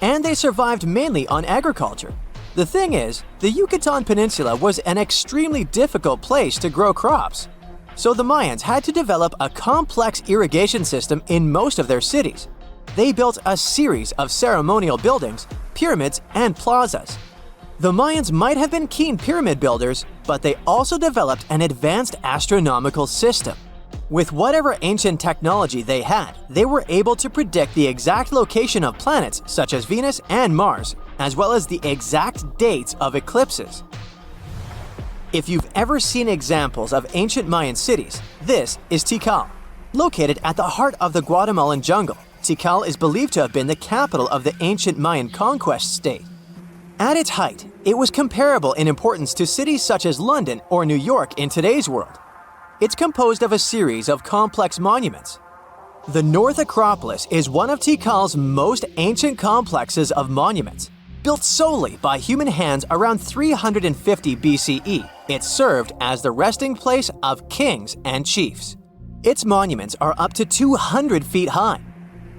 And they survived mainly on agriculture. The thing is, the Yucatan Peninsula was an extremely difficult place to grow crops. So the Mayans had to develop a complex irrigation system in most of their cities. They built a series of ceremonial buildings, pyramids, and plazas. The Mayans might have been keen pyramid builders, but they also developed an advanced astronomical system. With whatever ancient technology they had, they were able to predict the exact location of planets such as Venus and Mars, as well as the exact dates of eclipses. If you've ever seen examples of ancient Mayan cities, this is Tikal. Located at the heart of the Guatemalan jungle, Tikal is believed to have been the capital of the ancient Mayan conquest state. At its height, it was comparable in importance to cities such as London or New York in today's world. It's composed of a series of complex monuments. The North Acropolis is one of Tikal's most ancient complexes of monuments. Built solely by human hands around 350 BCE, it served as the resting place of kings and chiefs. Its monuments are up to 200 feet high.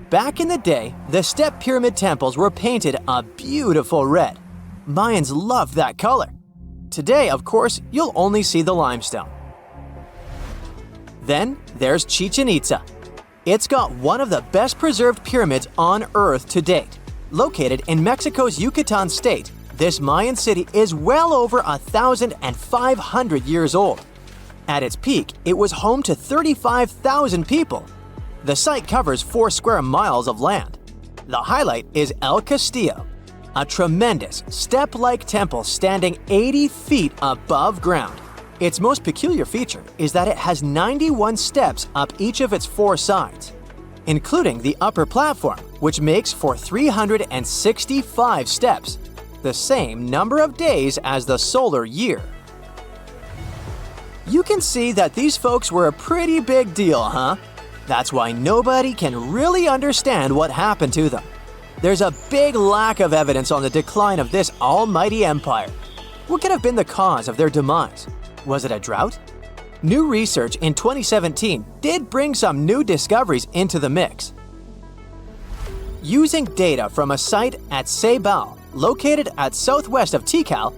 Back in the day, the step pyramid temples were painted a beautiful red. Mayans loved that color. Today, of course, you'll only see the limestone. Then there's Chichen Itza. It's got one of the best preserved pyramids on Earth to date. Located in Mexico's Yucatan state, this Mayan city is well over 1,500 years old. At its peak, it was home to 35,000 people. The site covers 4 square miles of land. The highlight is El Castillo. a tremendous, step-like temple standing 80 feet above ground. Its most peculiar feature is that it has 91 steps up each of its 4 sides, including the upper platform, which makes for 365 steps, the same number of days as the solar year. You can see that these folks were a pretty big deal, huh? That's why nobody can really understand what happened to them. There's a big lack of evidence on the decline of this almighty empire. What could have been the cause of their demise? Was it a drought? New research in 2017 did bring some new discoveries into the mix. Using data from a site at Ceibal, located at southwest of Tikal,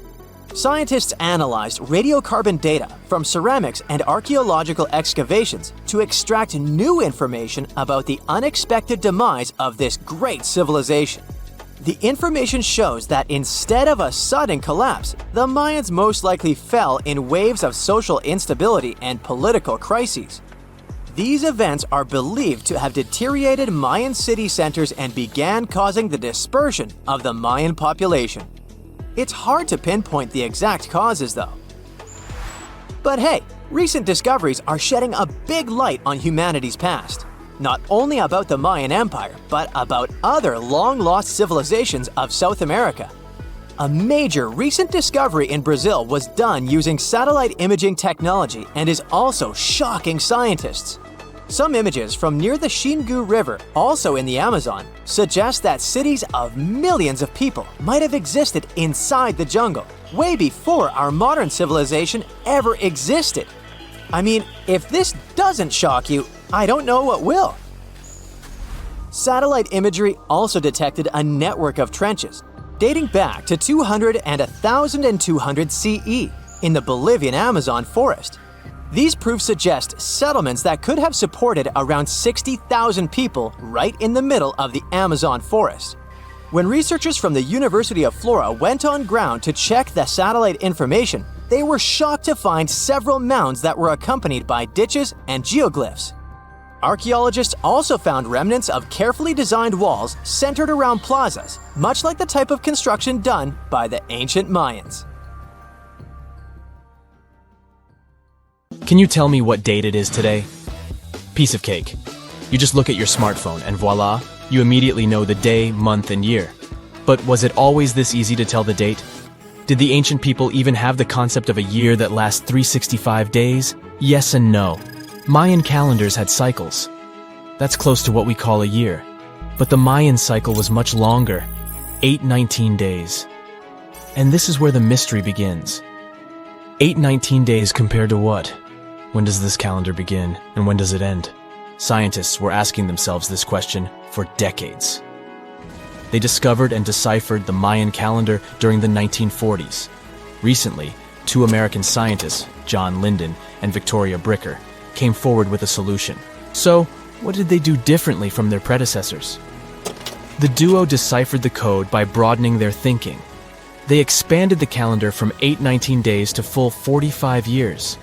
scientists analyzed radiocarbon data from ceramics and archaeological excavations to extract new information about the unexpected demise of this great civilization. The information shows that instead of a sudden collapse, the Mayans most likely fell in waves of social instability and political crises. These events are believed to have deteriorated Mayan city centers and began causing the dispersion of the Mayan population. It's hard to pinpoint the exact causes, though. But hey, recent discoveries are shedding a big light on humanity's past. Not only about the Mayan Empire, but about other long-lost civilizations of South America. A major recent discovery in Brazil was done using satellite imaging technology and is also shocking scientists. Some images from near the Xingu River, also in the Amazon, suggest that cities of millions of people might have existed inside the jungle, way before our modern civilization ever existed. I mean, if this doesn't shock you, I don't know what will. Satellite imagery also detected a network of trenches dating back to 200 and 1200 CE in the Bolivian Amazon forest. These proofs suggest settlements that could have supported around 60,000 people right in the middle of the Amazon forest. When researchers from the University of Florida went on ground to check the satellite information, they were shocked to find several mounds that were accompanied by ditches and geoglyphs. Archaeologists also found remnants of carefully designed walls centered around plazas, much like the type of construction done by the ancient Mayans. Can you tell me what date it is today? Piece of cake. You just look at your smartphone and voila, you immediately know the day, month, and year. But was it always this easy to tell the date? Did the ancient people even have the concept of a year that lasts 365 days? Yes and no. Mayan calendars had cycles. That's close to what we call a year. But the Mayan cycle was much longer, 819 days. And this is where the mystery begins. 819 days compared to what? When does this calendar begin and when does it end? Scientists were asking themselves this question for decades. They discovered and deciphered the Mayan calendar during the 1940s. Recently, 2 American scientists, John Linden and Victoria Bricker, came forward with a solution. So, what did they do differently from their predecessors? The duo deciphered the code by broadening their thinking. They expanded the calendar from 819 days to full 45 years.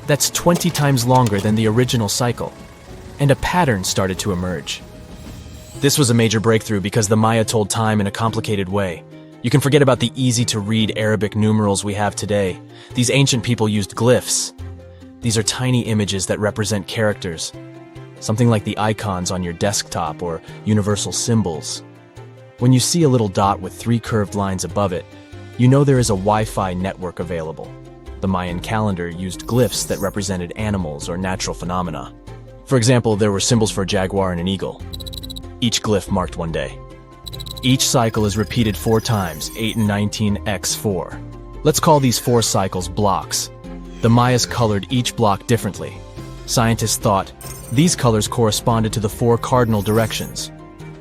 That's 20 times longer than the original cycle. And a pattern started to emerge. This was a major breakthrough because the Maya told time in a complicated way. You can forget about the easy-to-read Arabic numerals we have today. These ancient people used glyphs. These are tiny images that represent characters, something like the icons on your desktop or universal symbols. When you see a little dot with 3 curved lines above it, you know there is a Wi-Fi network available. The Mayan calendar used glyphs that represented animals or natural phenomena. For example, there were symbols for a jaguar and an eagle. Each glyph marked one day. Each cycle is repeated 4 times, 8 and 19 x 4. Let's call these 4 cycles blocks. The Mayas colored each block differently. Scientists thought these colors corresponded to the 4 cardinal directions.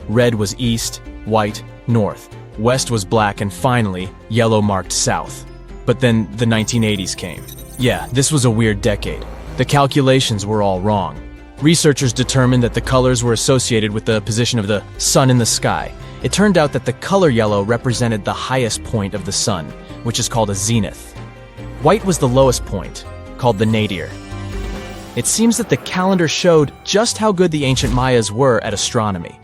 Red was east, white, north. West was black, and finally, yellow marked south. But then the 1980s came. Yeah, this was a weird decade. The calculations were all wrong. Researchers determined that the colors were associated with the position of the sun in the sky. It turned out that the color yellow represented the highest point of the sun, which is called a zenith. White was the lowest point, called the nadir. It seems that the calendar showed just how good the ancient Mayas were at astronomy.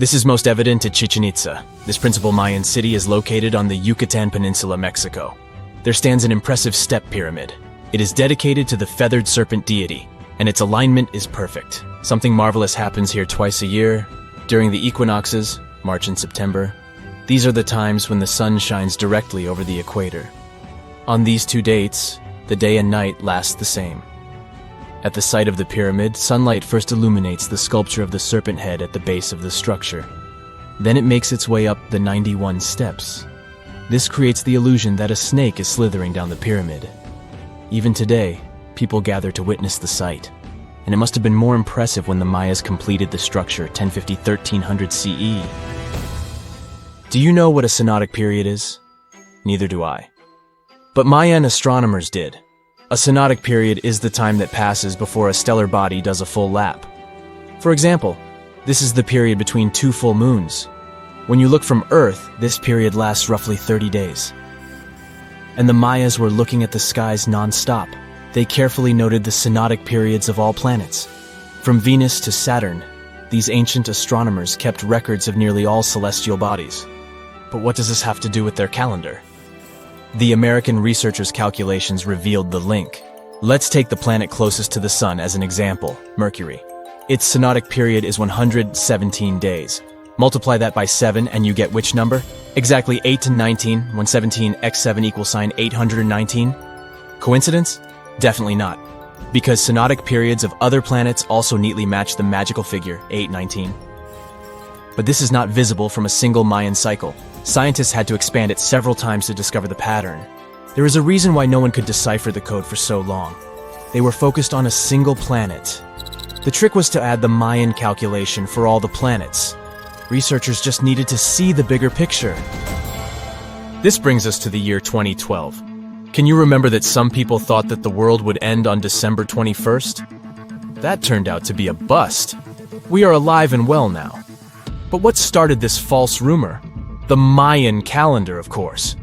This is most evident at Chichen Itza. This principal Mayan city is located on the Yucatan Peninsula, Mexico. There stands an impressive step pyramid. It is dedicated to the feathered serpent deity, and its alignment is perfect. Something marvelous happens here twice a year, during the equinoxes, March and September. These are the times when the sun shines directly over the equator. On these two dates, the day and night last the same. At the site of the pyramid, sunlight first illuminates the sculpture of the serpent head at the base of the structure. Then it makes its way up the 91 steps. This creates the illusion that a snake is slithering down the pyramid. Even today, people gather to witness the sight, and it must have been more impressive when the Mayas completed the structure 1050-1300 CE. Do you know what a synodic period is? Neither do I. But Mayan astronomers did. A synodic period is the time that passes before a stellar body does a full lap. For example, this is the period between two full moons. When you look from Earth, this period lasts roughly 30 days. And the Mayas were looking at the skies non-stop. They carefully noted the synodic periods of all planets. From Venus to Saturn, these ancient astronomers kept records of nearly all celestial bodies. But what does this have to do with their calendar? The American researchers' calculations revealed the link. Let's take the planet closest to the Sun as an example, Mercury. Its synodic period is 117 days. Multiply that by 7 and you get which number? Exactly 8 to 19, when 17 x 7 equals sign 819? Coincidence? Definitely not. Because synodic periods of other planets also neatly match the magical figure 819. But this is not visible from a single Mayan cycle. Scientists had to expand it several times to discover the pattern. There is a reason why no one could decipher the code for so long. They were focused on a single planet. The trick was to add the Mayan calculation for all the planets. Researchers just needed to see the bigger picture. This brings us to the year 2012. Can you remember that some people thought that the world would end on December 21st? That turned out to be a bust. We are alive and well now. But what started this false rumor? The Mayan calendar, of course.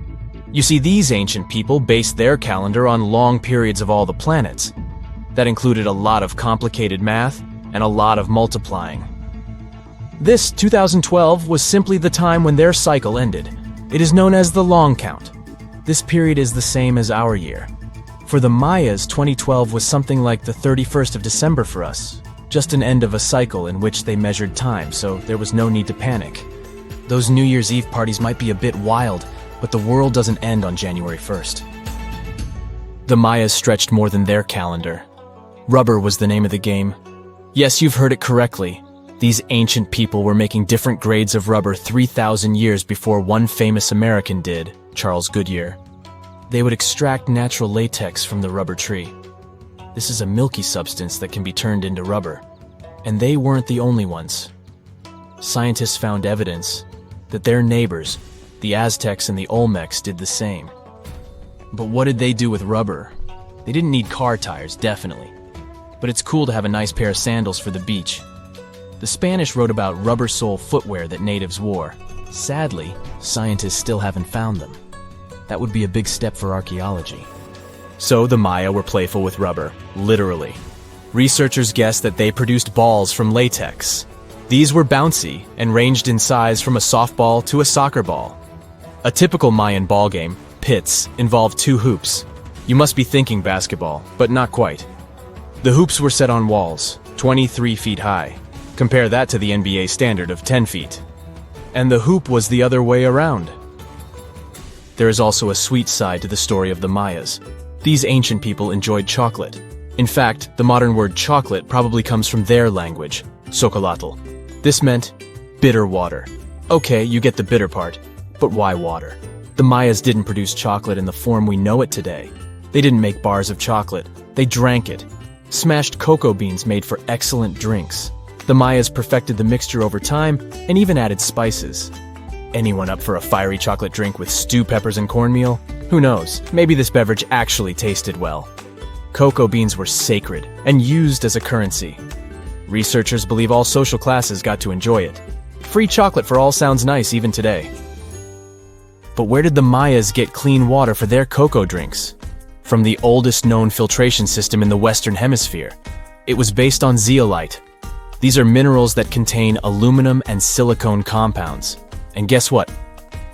You see, these ancient people based their calendar on long periods of all the planets. That included a lot of complicated math and a lot of multiplying. This 2012 was simply the time when their cycle ended. It is known as the long count. This period is the same as our year. For the Mayas, 2012 was something like the 31st of December for us. Just an end of a cycle in which they measured time, so there was no need to panic. Those New Year's Eve parties might be a bit wild, but the world doesn't end on January 1st. The Mayas stretched more than their calendar. Rubber was the name of the game. Yes, you've heard it correctly. These ancient people were making different grades of rubber 3,000 years before one famous American did, Charles Goodyear. They would extract natural latex from the rubber tree. This is a milky substance that can be turned into rubber. And they weren't the only ones. Scientists found evidence that their neighbors, the Aztecs and the Olmecs, did the same. But what did they do with rubber? They didn't need car tires, definitely. But it's cool to have a nice pair of sandals for the beach. The Spanish wrote about rubber sole footwear that natives wore. Sadly, scientists still haven't found them. That would be a big step for archaeology. So the Maya were playful with rubber, literally. Researchers guessed that they produced balls from latex. These were bouncy and ranged in size from a softball to a soccer ball. A typical Mayan ball game, pits, involved 2 hoops. You must be thinking basketball, but not quite. The hoops were set on walls, 23 feet high. Compare that to the NBA standard of 10 feet. And the hoop was the other way around. There is also a sweet side to the story of the Mayas. These ancient people enjoyed chocolate. In fact, the modern word chocolate probably comes from their language, Xocolotl. This meant bitter water. Okay, you get the bitter part, but why water? The Mayas didn't produce chocolate in the form we know it today. They didn't make bars of chocolate. They drank it. Smashed cocoa beans made for excellent drinks. The Mayas perfected the mixture over time and even added spices. Anyone up for a fiery chocolate drink with stew peppers and cornmeal? Who knows, maybe this beverage actually tasted well. Cocoa beans were sacred and used as a currency. Researchers believe all social classes got to enjoy it. Free chocolate for all sounds nice even today. But where did the Mayas get clean water for their cocoa drinks? From the oldest known filtration system in the Western Hemisphere. It was based on zeolite. These are minerals that contain aluminum and silicone compounds. And guess what?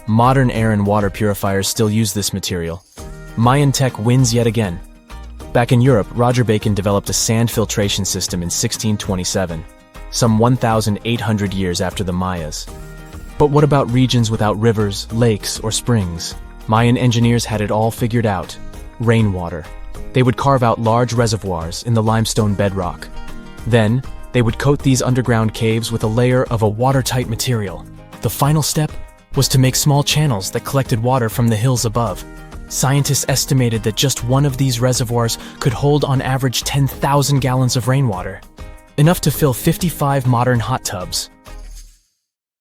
Modern air and water purifiers still use this material. Mayan tech wins yet again. Back in Europe, Roger Bacon developed a sand filtration system in 1627, some 1,800 years after the Mayas. But what about regions without rivers, lakes, or springs? Mayan engineers had it all figured out. Rainwater. They would carve out large reservoirs in the limestone bedrock. Then, they would coat these underground caves with a layer of a watertight material. The final step was to make small channels that collected water from the hills above. Scientists estimated that just one of these reservoirs could hold on average 10,000 gallons of rainwater, enough to fill 55 modern hot tubs.